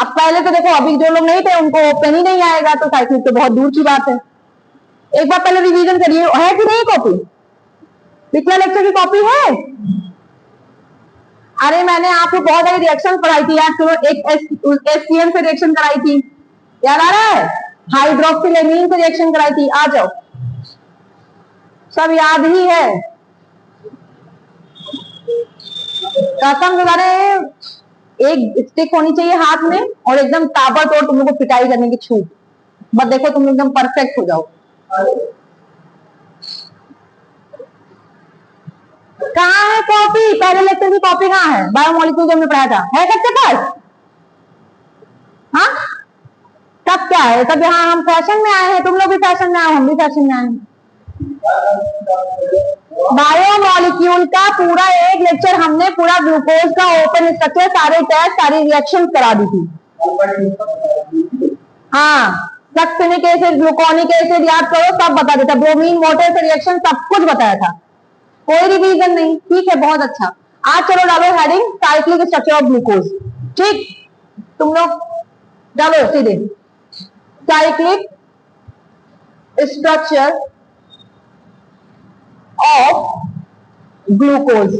अब पहले तो देखो, अभी जो लोग नहीं थे उनको पेन ही नहीं आएगा, तो साइक्लिक तो बहुत दूर की बात है। एक बार पहले रिवीजन करिए, है कि नहीं कॉपी? पिछला लेक्चर की कॉपी है? अरे मैंने आपको बहुत सारी रिएक्शन पढ़ाई थी यार, सुनो, एक एससीएन से रिएक्शन कराई थी, याद आ रहा है? हाइड्रोक्सिलेमीन से रिएक्शन कराई थी, आ जाओ, सब याद ही है। कसम से अरे एक स्टिक होनी चाहिए हाथ में और एकदम ताबड़तोड़ तुम लोग को पिटाई करने की छूट, बस देखो तुम एकदम परफेक्ट हो जाओ। कहाँ है कॉपी? पहले लेक्चर की कॉपी कहाँ है? बायोमोलिक्यूल जो हमने पढ़ाया था, है सबके पास? हाँ, तब क्या है, तब यहाँ हम फैशन में आए हैं, तुम लोग भी फैशन में आए, हम भी फैशन में आए हैं। बायोमोलिक्यूल का पूरा एक लेक्चर हमने पूरा ग्लूकोज का ओपन स्ट्रक्चर, सारे टेस्ट, सारी रिएक्शन करा दी थी। हाँ, सक्सेनिक एसिड, ग्लूकोनिक एसिड याद करो, सब बता देता, ब्रोमीन वाटर से रिएक्शन सब कुछ बताया था, कोई रिवीजन नहीं। ठीक है, बहुत अच्छा। आज चलो डालो heading cyclic structure of glucose. ठीक, तुम लोग डालो सीधे साइक्लिक स्ट्रक्चर ऑफ ग्लूकोज।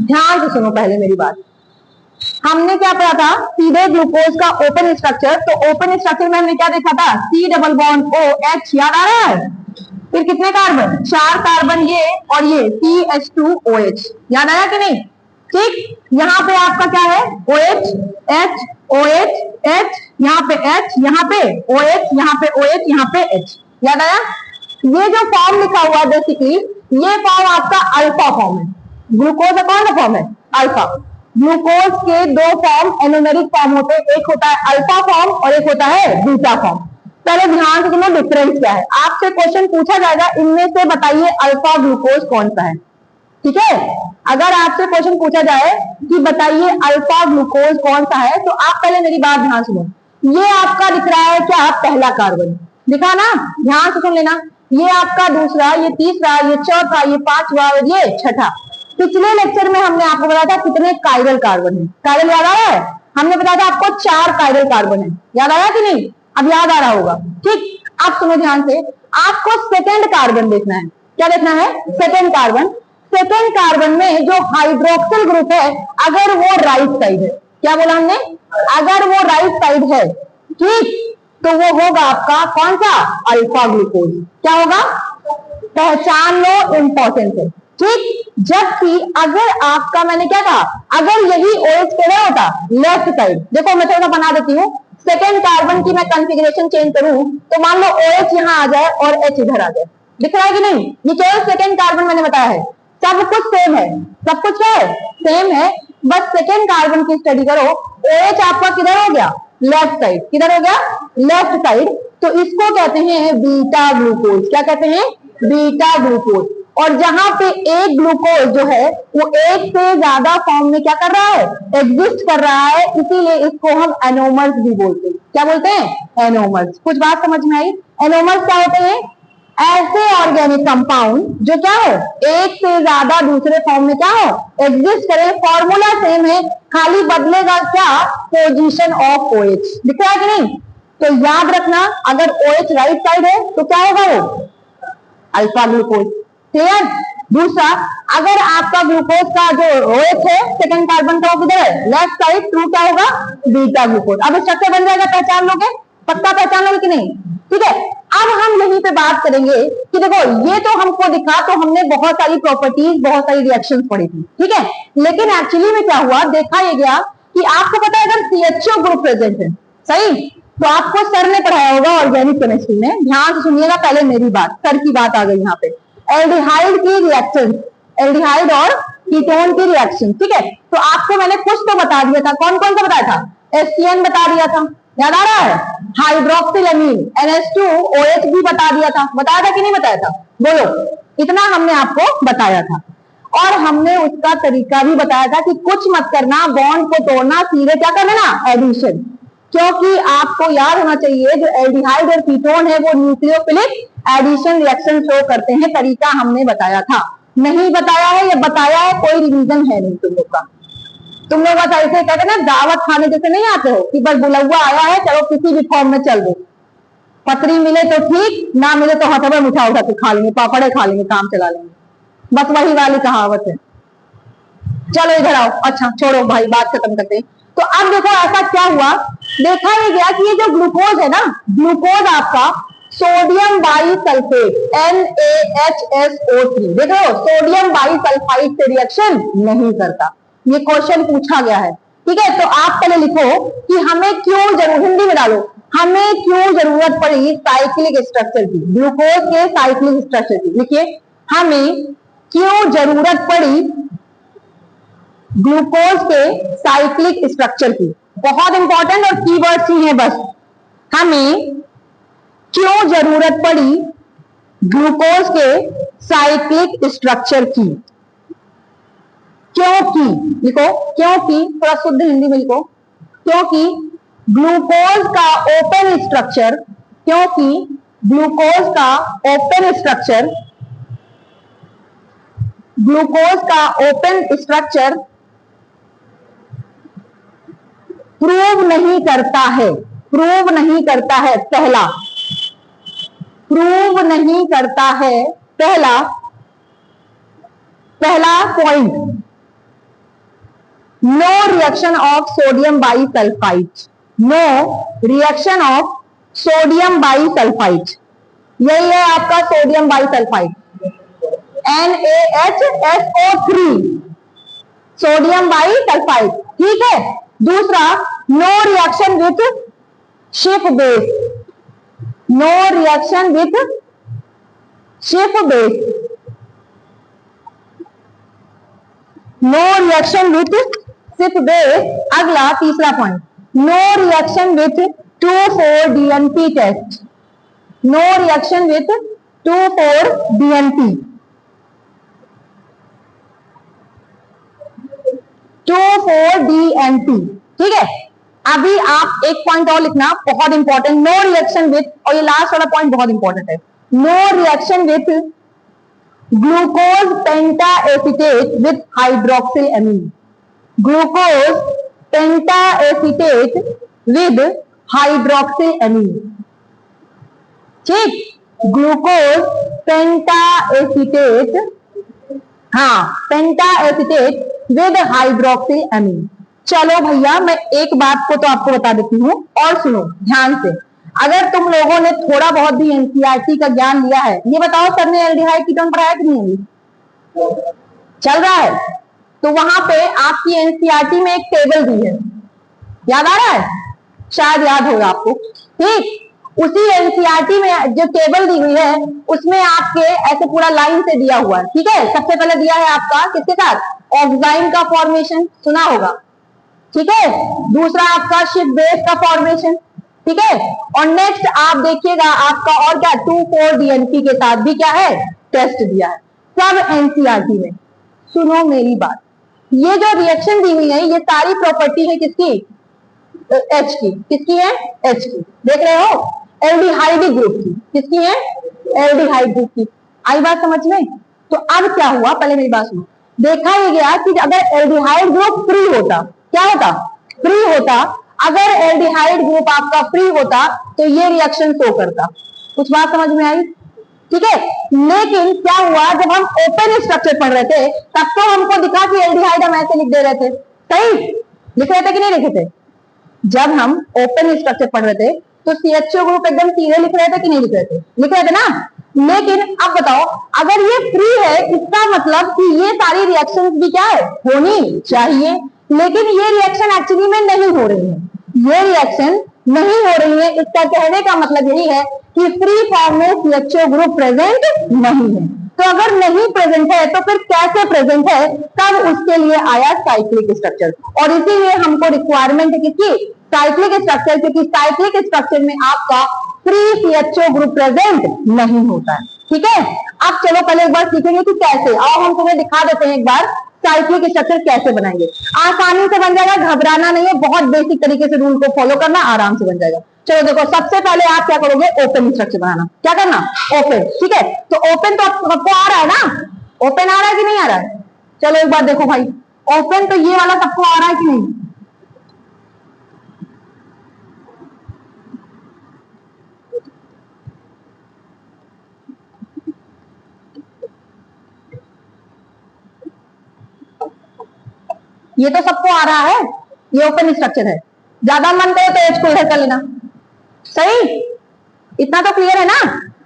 ध्यान से सुनो पहले मेरी बात, हमने क्या पढ़ा था? सीधे ग्लूकोज का ओपन स्ट्रक्चर। तो ओपन स्ट्रक्चर में हमने क्या देखा था? C डबल बॉन्ड OH, याद आ रहा है? फिर कितने कार्बन? 4 कार्बन ये और ये CH2OH, याद आया कि नहीं? ठीक, यहाँ पे आपका क्या है? OH H OH H, यहाँ पे H, यहाँ पे OH, यहाँ पे OH, यहाँ पे H, याद आया? ये जो फॉर्म लिखा हुआ है बेसिकली, ये फॉर्म आपका अल्फा फॉर्म है। ग्लूकोज का कौन सा फॉर्म है? अल्फा। ग्लूकोज के दो फॉर्म एनोमेरिक फॉर्म होते हैं, एक होता है अल्फा फॉर्म और एक होता है बीटा फॉर्म। पहले ध्यान से सुनो डिफरेंस क्या है। आपसे क्वेश्चन पूछा जाएगा, इनमें से बताइए अल्फा ग्लूकोज कौन सा है। ठीक है, अगर आपसे क्वेश्चन पूछा जाए कि बताइए अल्फा ग्लूकोज कौन सा है, तो आप पहले मेरी बात ध्यान सुनो। ये आपका दिख रहा है क्या? पहला कार्बन दिखा ना, ध्यान से सुन लेना। ये आपका दूसरा, ये तीसरा, ये चौथा, ये पांचवा और ये छठा। पिछले लेक्चर में हमने आपको बताया था कितने कायरल कार्बन है। कायरल याद आ रहा है? हमने बताया था आपको 4 कायरल कार्बन है, याद आया कि नहीं? अब याद आ रहा होगा। ठीक, अब सुनो ध्यान से, आपको सेकेंड कार्बन देखना है। क्या देखना है? Second carbon. सेकेंड कार्बन में जो हाइड्रोक्सिल ग्रुप है, अगर वो राइट साइड है, क्या बोला हमने? अगर वो राइट साइड है, ठीक, तो वो होगा आपका कौन सा? Alpha glucose. क्या होगा? पहचान लो, इंपॉर्टेंट है। ठीक, जबकि अगर आपका, मैंने क्या कहा, अगर यही OH किधर होता? Left side. देखो मैं थोड़ा बना देती हूँ, सेकेंड कार्बन की मैं कॉन्फ़िगरेशन चेंज करूं तो मान लो OH यहां आ जाए और H इधर आ जाए, दिख रहा है कि नहीं? ये केवल सेकेंड कार्बन मैंने बताया है, सब कुछ सेम है, सब कुछ है सेम है, बस सेकेंड कार्बन की स्टडी करो। OH आपका किधर हो गया? Left side. किधर हो गया? Left side. तो इसको कहते हैं बीटा ग्लूकोज। क्या कहते हैं? Beta glucose. और जहां पे एक ग्लूकोज जो है वो एक से ज्यादा फॉर्म में क्या कर रहा है? एग्जिस्ट कर रहा है, इसीलिए इसको हम एनोमर्स भी बोलते हैं। क्या बोलते हैं? एनोमर्स। कुछ बात समझ में आई? एनोमर्स क्या होते हैं? ऐसे ऑर्गेनिक कंपाउंड जो क्या हो, एक से ज्यादा दूसरे फॉर्म में क्या हो, एग्जिस्ट करे। फॉर्मूला सेम है, खाली बदलेगा क्या? Position of OH। दिख रहा है कि नहीं? तो याद रखना, अगर OH राइट साइड है तो क्या होगा? वो अल्फा ग्लूकोज। क्लियर? दूसरा, अगर आपका ग्लूकोज का जो OH है सेकंड कार्बन का, वो किधर है? लेफ्ट साइड, तो क्या होगा? Beta glucose. अब स्ट्रक्चर बन जाएगा, पहचान लोगे? पक्का पहचान लोगे कि नहीं? ठीक है, अब हम यहीं पे बात करेंगे कि देखो ये तो हमको दिखा, तो हमने बहुत सारी प्रॉपर्टीज, बहुत सारी रिएक्शंस पढ़ी थी, ठीक है, लेकिन एक्चुअली में क्या हुआ, देखा ये गया कि आपको पता है अगर CHO ग्रुप प्रेजेंट है, सही, तो आपको सर ने पढ़ाया होगा ऑर्गेनिक केमिस्ट्री में, ध्यान से सुनिएगा पहले मेरी बात, सर की बात आ गई यहाँ पे, एल्डिहाइड की रिएक्शन, एल्डिहाइड और कीटोन की रिएक्शन, ठीक है, तो आपको मैंने कुछ तो बता दिया था, कौन कौन सा बताया था? HCN बता दिया था, याद आ रहा है? हाइड्रोक्सिलेमीन NH2OH भी बता दिया था कि नहीं बताया था? बोलो, इतना हमने आपको बताया था। और हमने उसका तरीका भी बताया था कि कुछ मत करना, बॉन्ड को तोड़ना, सीधे क्या कर देना? एडिशन। क्योंकि आपको याद होना चाहिए जो एल्डिहाइड और कीटोन है वो न्यूक्लियोफिलिक एडिशन रिएक्शन शो करते हैं, तरीका हमने बताया था। नहीं बताया है या बताया है, कोई रिवीजन है नहीं तुम लोग का। तुम लोग बस ऐसे कहते ना दावत खाने जैसे नहीं आते हो कि बस बुलौआ आया है चलो किसी भी फॉर्म में चल दो, पतरी मिले तो ठीक, ना मिले तो हथौड़ा उठा उठा के खा लेंगे, पापड़े खा लेंगे, काम चला लेंगे, बस वही वाली कहावत है। चलो इधर आओ, अच्छा छोड़ो भाई, बात खत्म करते हैं। तो अब देखो ऐसा क्या हुआ, देखा ये गया कि ये जो ग्लूकोज है ना, ग्लूकोज आपका सोडियम बाईसल्फेट NaHSO3, देखो सोडियम बाईसल्फाइड से रिएक्शन नहीं करता, ये क्वेश्चन पूछा गया है। ठीक है, तो आप पहले लिखो कि हमें क्यों जरूर, हिंदी में डालो, हमें क्यों जरूरत पड़ी साइक्लिक स्ट्रक्चर की, ग्लूकोज के साइक्लिक स्ट्रक्चर की। लिखिए, हमें क्यों जरूरत पड़ी ग्लूकोज के साइक्लिक स्ट्रक्चर की। बहुत इंपॉर्टेंट और कीवर्ड्स ही है बस। हमें क्यों जरूरत पड़ी ग्लूकोज के साइक्लिक स्ट्रक्चर की, क्योंकि, लिखो क्योंकि, थोड़ा शुद्ध हिंदी में लिखो, क्योंकि ग्लूकोज का ओपन स्ट्रक्चर, क्योंकि ग्लूकोज का ओपन स्ट्रक्चर, ग्लूकोज का ओपन स्ट्रक्चर प्रूव नहीं करता है, प्रूव नहीं करता है, पहला प्रूव नहीं करता है, पहला point, no reaction of sodium bisulphite, no reaction of sodium bisulphite, यही है आपका सोडियम बाईसल्फाइड NaHSO3, सोडियम बाईसल्फाइड। ठीक है, दूसरा no reaction with Schiff base, no reaction with Schiff base, no reaction with Schiff base. अगला तीसरा point, no reaction with 2,4-DNP test, no reaction with 2,4-DNP, 2,4-DNP। ठीक है, अभी आप एक पॉइंट और लिखना, बहुत इंपॉर्टेंट, नो रिएक्शन विथ, और ये लास्ट वाला पॉइंट बहुत इंपॉर्टेंट है, no reaction with glucose pentaacetate with hydroxylamine, glucose pentaacetate with hydroxylamine. ठीक, ग्लूकोज पेंटाएसिटेट, हाँ पेंटाएसिटेट विद हाइड्रोक्सिल एमीन। चलो भैया, मैं एक बात को तो आपको बता देती हूँ और सुनो ध्यान से, अगर तुम लोगों ने थोड़ा बहुत भी एनसीईआरटी का ज्ञान लिया है, ये बताओ सर ने एल्डिहाइड कीटोन पढ़ाया कि नहीं, चल रहा है, तो वहां पे आपकी एनसीईआरटी में एक टेबल दी है, याद आ रहा है, शायद याद होगा आपको। ठीक, उसी एनसीईआरटी में जो टेबल दी हुई है उसमें आपके ऐसे पूरा लाइन से दिया हुआ है। ठीक है, सबसे पहले दिया है आपका किसके साथ, ऑक्साइन का फॉर्मेशन, सुना होगा। ठीक है, दूसरा आपका शिप बेस का फॉर्मेशन। ठीक है, और नेक्स्ट आप देखिएगा आपका और क्या 2,4-DNP के साथ भी क्या है, टेस्ट दिया है, सब एनसीईआरटी में। सुनो मेरी बात, ये जो रिएक्शन दी हुई है ये सारी प्रॉपर्टी है किसकी, एच की, किसकी है, एच की, देख रहे हो, एल्डिहाइड ग्रुप की, किसकी है, एल्डिहाइड ग्रुप की। आई बात समझ में। तो अब क्या हुआ, पहले मेरी बात सुनो, देखा ये गया कि अगर एल्डिहाइड ग्रुप फ्री होता, क्या होता, फ्री होता, अगर एल्डिहाइड ग्रुप आपका फ्री होता तो ये रिएक्शन शो करता। कुछ बात समझ में आई। ठीक है, लेकिन क्या हुआ, जब हम ओपन स्ट्रक्चर पढ़ रहे थे तब तो हमको दिखा कि एल्डिहाइड हम ऐसे लिख दे रहे थे, सही लिख रहे थे कि नहीं लिखे थे, जब हम ओपन स्ट्रक्चर पढ़ रहे थे तो CHO ग्रुप एकदम सीधे लिख रहे थे कि नहीं लिख रहे थे, लिख रहे थे ना। लेकिन अब बताओ, अगर ये फ्री है इसका मतलब कि ये सारी रिएक्शंस भी क्या है, होनी चाहिए, लेकिन ये रिएक्शन एक्चुअली में नहीं हो रही है, ये रिएक्शन नहीं हो रही है। इसका कहने का मतलब यही है कि फ्री फॉर्म में CHO ग्रुप प्रेजेंट नहीं है। तो अगर नहीं प्रेजेंट है तो फिर कैसे प्रेजेंट है, तब उसके लिए आया साइक्लिक स्ट्रक्चर, और इसीलिए हमको रिक्वायरमेंट है किसकी, साइक्लिक स्ट्रक्चर, क्योंकि साइक्लिक स्ट्रक्चर में आपका फ्री CHO ग्रुप प्रेजेंट नहीं होता है। ठीक है, अब चलो पहले एक बार सीखेंगे कि कैसे, आओ हम तुम्हें दिखा देते हैं एक बार साइक्लिक स्ट्रक्चर कैसे बनाएंगे। आसानी से बन जाएगा, घबराना नहीं है, बहुत बेसिक तरीके से रूल को फॉलो करना, आराम से बन जाएगा। चलो देखो, सबसे पहले आप क्या करोगे, ओपन स्ट्रक्चर बनाना, क्या करना, ओपन। ठीक है, तो ओपन तो आपको आ रहा है ना, ओपन आ रहा है कि नहीं आ रहा है, चलो एक बार देखो भाई, ओपन तो ये वाला सबको आ रहा है कि नहीं? ये तो सबको आ रहा है, ये ओपन स्ट्रक्चर है। ज्यादा मन करे तो एच को इधर कर लेना, सही, इतना तो क्लियर है ना।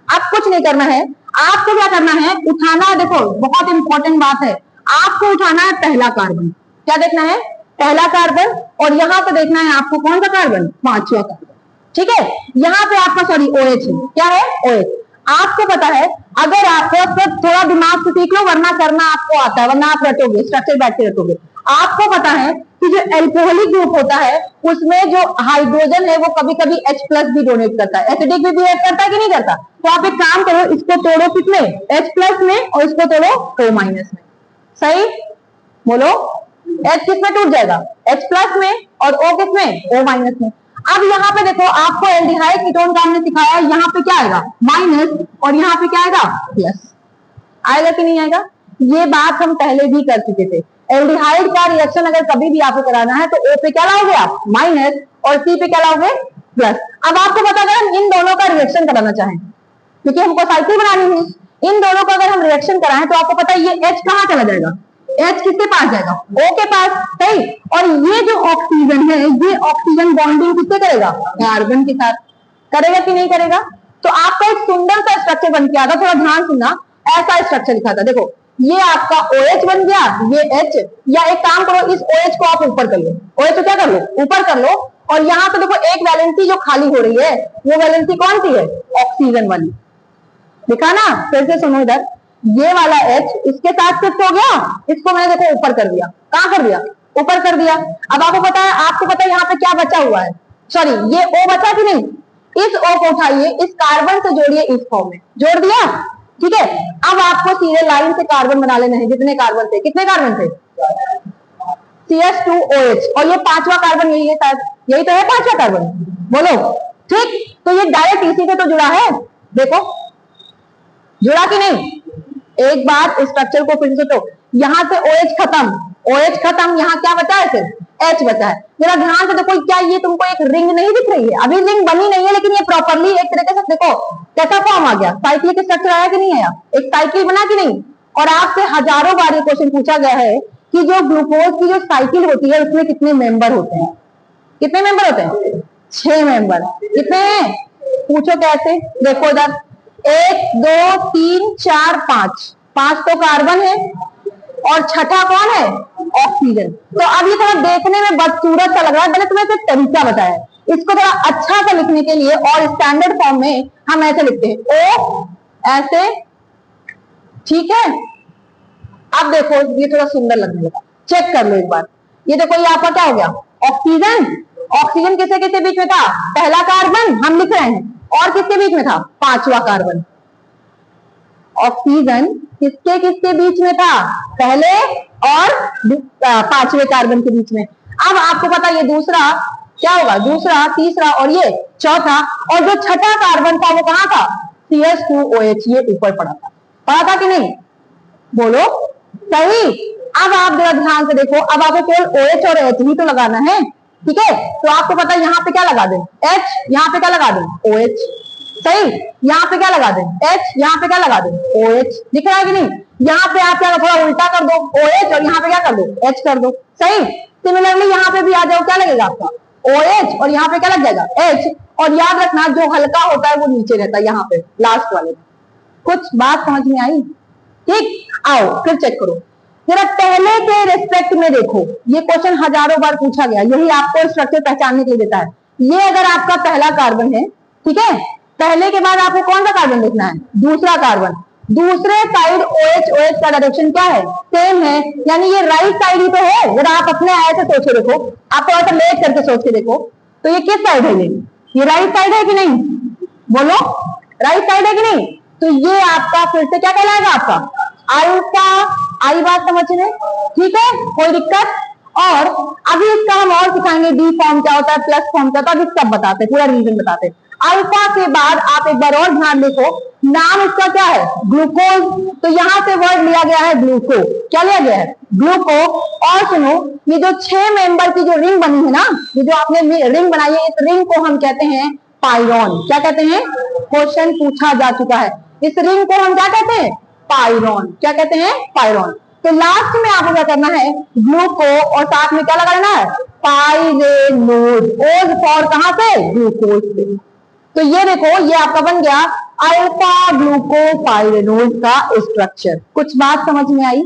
अब कुछ नहीं करना है, आपको क्या करना है, उठाना, देखो बहुत इंपॉर्टेंट बात है, आपको उठाना है पहला कार्बन। क्या देखना है? पहला कार्बन, और यहां पे देखना है आपको कौन सा कार्बन? पांचवा कार्बन, ठीक है। यहाँ पे आपका सॉरी OH है, क्या है? OH। आपको पता है, अगर आपको तो थोड़ा दिमाग से सीख लो, वरना करना आपको आता है, वरना आप रटोगे, स्ट्रक्चर बैठ के रटोगे। आपको पता है कि जो एल्कोहलिक ग्रुप होता है उसमें जो हाइड्रोजन है वो कभी कभी H+ भी डोनेट करता है, एसिडिक भी बिहेव करता है कि नहीं करता? तो आप एक काम करो, इसको तोड़ो किसमें? H+ में, और इसको तोड़ो O- में। सही बोलो, H किसमें टूट जाएगा? H+ में, और O किसमें? O- में। अब यहाँ पे देखो, आपको एल्डिहाइड कीटोन का हमने सिखाया, यहाँ पे क्या आएगा? माइनस, और यहाँ पे क्या आएगा? प्लस। आएगा कि नहीं आएगा? ये बात हम पहले भी कर चुके थे। एल्डिहाइड का रिएक्शन अगर कभी भी आपको कराना है तो O पे क्या लाओगे आप? माइनस, और C पे क्या लाओगे? प्लस। अब आपको पता, अगर हम इन दोनों का रिएक्शन कराना चाहें, क्योंकि हमको साइकिल बनानी है, इन दोनों का अगर हम रिएक्शन कराएं तो आपको पता है ये H कहाँ चला जाएगा? H किसके पास जाएगा? O के पास, सही। और ये जो ऑक्सीजन है, ये ऑक्सीजन बॉन्डिंग किससे करेगा? कार्बन के साथ। करेगा कि नहीं करेगा? तो आपका एक सुंदर सा स्ट्रक्चर बन के आता, थोड़ा ध्यान सुनना, ऐसा स्ट्रक्चर लिखा था। देखो, ये आपका OH बन गया, ये H, या एक काम करो, इस OH को आप ऊपर कर लो, OH को क्या कर लो? ऊपर कर लो, और यहां पे देखो एक वैलेंसी जो खाली हो रही है, वो वैलेंसी कौन सी है? ऑक्सीजन वाली। दिखा ना, फिर से सुनो इधर, ये वाला H इसके साथ शिफ्ट हो गया, इसको मैंने देखो ऊपर कर दिया। कहां कर दिया? ऊपर कर दिया। अब आपको पता है यहाँ पे क्या बचा हुआ है? सॉरी, ये O बचा कि नहीं? इस O को उठाइए, इस कार्बन से जोड़िए, इस फॉर्म में जोड़ दिया, ठीक है। अब आपको सीधे लाइन से कार्बन बना लेना है, जितने कार्बन थे, कितने कार्बन थे? CH2OH, और ये पांचवा कार्बन यही है, शायद यही तो है पांचवा कार्बन, बोलो, ठीक। तो ये डायरेक्ट इसी से तो जुड़ा है, देखो जुड़ा कि नहीं? एक बार स्ट्रक्चर को फिर से तो यहां से OH खत्म, OH खत्म, यहाँ क्या बचा है? सिर्फ H बचा है। जरा ध्यान से देखो, क्या ये तुमको एक रिंग नहीं दिख रही है? अभी रिंग बनी नहीं है, लेकिन ये प्रॉपरली एक तरीके से देखो कैसा फॉर्म आ गया, साइक्लिक स्ट्रक्चर आया कि नहीं आया? एक साइकिल बना कि नहीं? और आपसे हजारों बार ये क्वेश्चन पूछा गया है कि जो ग्लूकोज की जो साइकिल होती है उसमें कितने मेंबर होते हैं? कितने मेंबर होते हैं? 6 मेंबर। कितने हैं? पूछो कैसे? देखो इधर, 1 2 3 4 5, 5 तो कार्बन है, और छठा कौन है? ऑक्सीजन। तो अब ये थोड़ा देखने में बदसूरत सा लग रहा है, मैंने तुम्हें सिर्फ तरीका बताया, इसको थोड़ा अच्छा सा लिखने के लिए, और स्टैंडर्ड फॉर्म में हम ऐसे लिखते हैं, O ऐसे, ठीक है। अब देखो ये थोड़ा सुंदर लगने लगा, चेक कर लो एक बार। ये देखो, ये आपका क्या हो गया? ऑक्सीजन। ऑक्सीजन किससे किसके बीच में था? पहला कार्बन हम लिख रहे हैं, और किसके बीच में था? पांचवा कार्बन। ऑक्सीजन किसके किसके बीच में था? पहले और पांचवे कार्बन के बीच में। अब आपको पता, ये दूसरा क्या होगा? दूसरा, तीसरा, और ये चौथा, और जो छठा कार्बन था वो कहां था? CH2OH, ये ऊपर पड़ा था कि नहीं? बोलो, सही। अब आप जरा ध्यान से देखो, अब आपको केवल OH और H ही तो लगाना है, ठीक है। तो आपको पता है यहाँ पे क्या लगा दें? H, यहाँ पे क्या लगा दें? OH, सही। यहाँ पे क्या लगा दें? H, यहाँ पे क्या लगा दें? OH। दिख रहा है कि नहीं? यहाँ पे आप क्या, थोड़ा उल्टा कर दो, OH, और यहाँ पे क्या कर दो? H कर दो, सही। सिमिलरली यहाँ पे भी आ जाओ, क्या लगेगा आपका? OH, और यहाँ पे क्या लग जाएगा? H। और याद रखना, जो हल्का होता है वो नीचे रहता है, यहाँ पे लास्ट वाले में। कुछ बात समझ में आई? ठीक, आओ फिर चेक करो जरा, पहले के रेस्पेक्ट में देखो, ये क्वेश्चन हजारों बार पूछा गया, यही आपको स्ट्रक्चर पहचानने के लिए देता है। ये अगर आपका पहला कार्बन है, ठीक है, पहले के बाद आपको कौन सा कार्बन देखना है? दूसरा कार्बन। दूसरे साइड OH, OH का डायरेक्शन क्या है? सेम है, यानी ये राइट साइड ही तो है। जरा आप अपने आए से सोच के देखो, आप थोड़ा सा लेट करके सोच के देखो, तो ये किस साइड है? ये राइट साइड है कि नहीं? बोलो, राइट साइड है कि नहीं? तो ये आपका फिर से क्या कहलाएगा? आपका अल्फा। आई बात समझ में? ठीक है, कोई दिक्कत? और अभी इसका हम और सिखाएंगे, डी फॉर्म क्या होता है, प्लस फॉर्म क्या होता है, अभी सब बताते, पूरा रीजन बताते। अल्फा के बाद आप एक बार और ध्यान देखो, नाम इसका क्या है, ग्लूकोज। तो यहां से वर्ड लिया गया है ग्लूको। क्या लिया गया है, ग्लूको। और सुनो, ये जो 6 मेंबर की जो रिंग बनी है ना, ये जो आपने रिंग बनाई है, इस रिंग को हम कहते हैं पायरॉन। क्या कहते हैं, क्वेश्चन पूछा जा चुका है, इस रिंग को हम क्या कहते हैं, पायरॉन। क्या कहते हैं, पायरॉन। तो लास्ट में आपको क्या करना है, ग्लूको और साथ में क्या लगाना है, पाइरेनोज। ओज फॉर कहां से, ग्लूकोज से। तो ये देखो, ये आपका बन गया अल्फा ग्लूकोपाइरेनोज का स्ट्रक्चर। कुछ बात समझ में आई,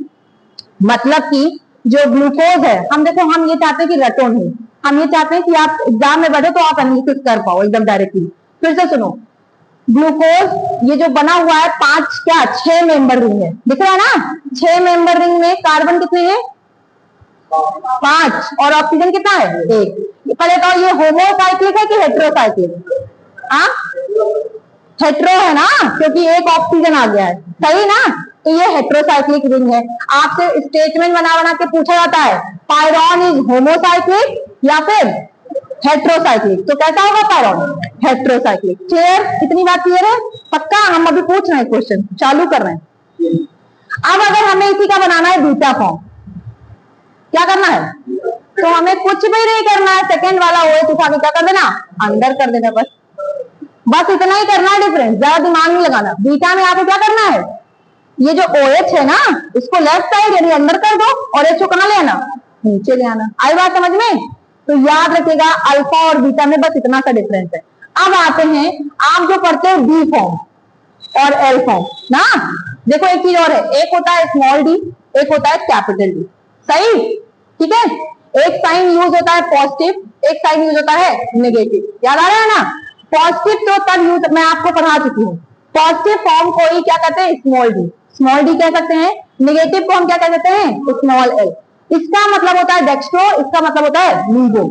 मतलब कि जो ग्लूकोज है, हम देखो हम ये चाहते हैं कि रटो नहीं, हम ये चाहते हैं कि आप एग्जाम में बैठो तो आप एनालिसिस कर पाओ एकदम डायरेक्टली। फिर से सुनो, ग्लूकोज ये जो बना हुआ है 5 क्या 6 मेंबर रिंग है, दिख रहा है ना। 6 मेंबर रिंग में कार्बन कितने हैं, 5, और ऑक्सीजन कितना है, 1। पहले तो ये होमोसाइक्लिक है कि हेट्रोसाइक्लिक, हाँ हेट्रो है ना, क्योंकि एक ऑक्सीजन आ गया है, सही ना। तो ये हेट्रोसाइक्लिक रिंग है। आपसे स्टेटमेंट बना बना के पूछा जाता है पायरॉन इज होमोसाइक्लिक या फिर हेट्रोसाइक्लिक। तो कैसा होगा पायरॉन, हेट्रोसाइक्लिक। क्लियर, इतनी बात क्लियर है, पक्का। हम अभी पूछ रहे हैं, क्वेश्चन चालू कर रहे हैं। अब अगर हमें इसी का बनाना है बीटा फॉर्म, क्या करना है, तो हमें कुछ भी नहीं करना है, सेकेंड वाला OH उठा के क्या कर देना, अंदर कर देना, बस इतना ही करना है डिफरेंस, ज्यादा दिमाग नहीं लगाना। बीटा में आपको क्या करना है, ये जो OH है ना, इसको लेफ्ट साइड यानी अंदर कर दो, और H को कहां ले आना, नीचे ले आना। आई बात समझ में। तो याद रखिएगा अल्फा और बीटा में बस इतना सा डिफरेंस है। अब आते हैं, आप जो पढ़ते हो डी फॉर्म और एल फॉर्म ना, देखो एक चीज और है, एक होता है स्मॉल डी, एक होता है कैपिटल डी, सही, ठीक है। एक साइन यूज होता है पॉजिटिव, एक साइन यूज होता है नेगेटिव, याद आ रहा है ना। पॉजिटिव तो तब यूज मैं आपको पढ़ा चुकी हूँ। पॉजिटिव फॉर्म को ही क्या कहते हैं, स्मॉल डी कह सकते हैं। नेगेटिव को हम क्या कह सकते हैं, स्मॉल एल। इसका मतलब होता है डेक्स्ट्रो, इसका मतलब होता है लीवो।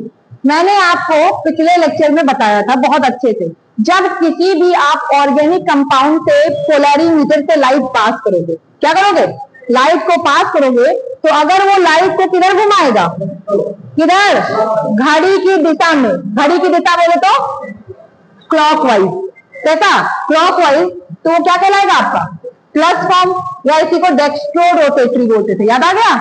मैंने आपको पिछले लेक्चर में बताया था बहुत अच्छे से, जब किसी भी आप ऑर्गेनिक कंपाउंड से पोलैरिमीटर से लाइट पास करोगे, क्या करोगे, लाइट को पास करोगे, तो अगर वो लाइट को किधर घुमाएगा, किधर, घड़ी की दिशा में। घड़ी की दिशा बोले तो क्लॉकवाइज, कैसा, क्लॉकवाइज। तो वो क्या कहलाएगा आपका प्लस फॉर्म, या इसी को डेक्स्ट्रो रोटेटरी बोलते थे, याद आ गया।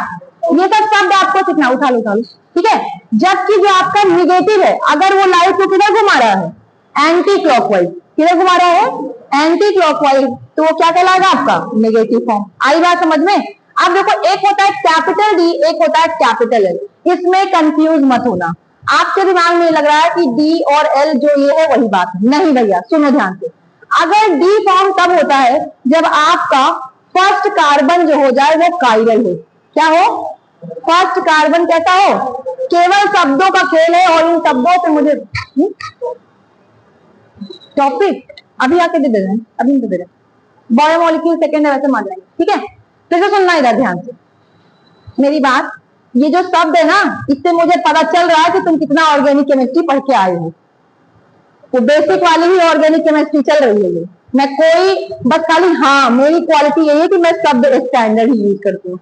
ये सब शब्द आपको सीखना, उठा लो, ठीक है। जबकि जो आपका निगेटिव है, अगर वो लाइट को किधर घुमा रहा है, एंटी क्लॉकवाइज, किधर घुमा रहा है, एंटी क्लॉकवाइज, तो वो क्या कहलाएगा आपका नेगेटिव फॉर्म। आई बात समझ में। अब देखो, एक होता है कैपिटल डी, एक होता है कैपिटल एल, इसमें कंफ्यूज मत होना। आपके दिमाग में लग रहा है कि डी और एल जो ये है वही बात है, नहीं भैया, सुनो ध्यान से। अगर डी फॉर्म तब होता है जब आपका फर्स्ट कार्बन जो हो जाए वो कायरल हो। क्या हो, फर्स्ट कार्बन कैसा हो, केवल शब्दों का खेल है, और इन शब्दों से मुझे टॉपिक अभी आके दे रहे हैं, अभी दे रहे हैं, बायोमोलिक्यूल सेकेंड है, वैसे मान लेंगे, ठीक है। फिर से सुनना इधर ध्यान से मेरी बात। ये जो शब्द है ना, इससे मुझे पता चल रहा है कि तुम कितना ऑर्गेनिक केमिस्ट्री पढ़ के आए हो। तो बेसिक वाली ही ऑर्गेनिक केमिस्ट्री चल रही है ये। मैं कोई बस खाली, हाँ मेरी क्वालिटी यही है कि मैं शब्द स्टैंडर्ड ही यूज करती हूँ।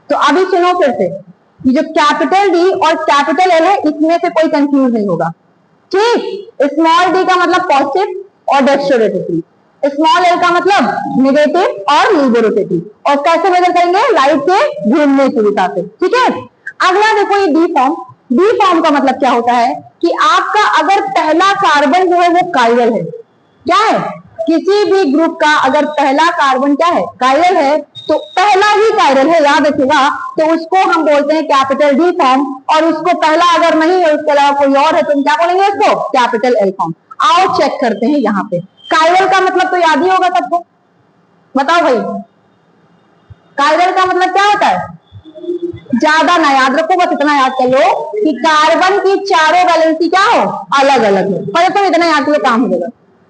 तो अभी सुनो फिर से, ये जो कैपिटल डी और कैपिटल एल है, इसमें से कोई कंफ्यूज नहीं होगा, ठीक। स्मॉल डी का मतलब पॉजिटिव और डेक्स्ट्रोरोटेटरी, स्मॉल एल का मतलब नेगेटिव और लिबोरोटेटरी, और कैसे मेजर करेंगे, लाइट के घूमने की दिशा से, ठीक है। अगला देखो ये डी फॉर्म। डी फॉर्म का मतलब क्या होता है कि आपका अगर पहला कार्बन जो है वो कायरल है, क्या है, किसी भी ग्रुप का अगर पहला कार्बन क्या है, कायरल है, तो पहला ही कायरल है, याद रखिएगा, तो उसको हम बोलते हैं कैपिटल डी फॉर्म। और उसको पहला अगर नहीं है, उसके अलावा कोई और है, तो हम क्या बोलेंगे उसको, कैपिटल एल फॉर्म। आओ चेक करते हैं यहाँ पे। कायरल का मतलब तो याद ही होगा सबको, बताओ भाई, कायरल का मतलब क्या होता है, ज्यादा ना याद रखो, बस इतना याद कर लो कि कार्बन की चारों वैलेंसी क्या हो, अलग अलग है। पर तो इतना याद किया काम हो जाएगा।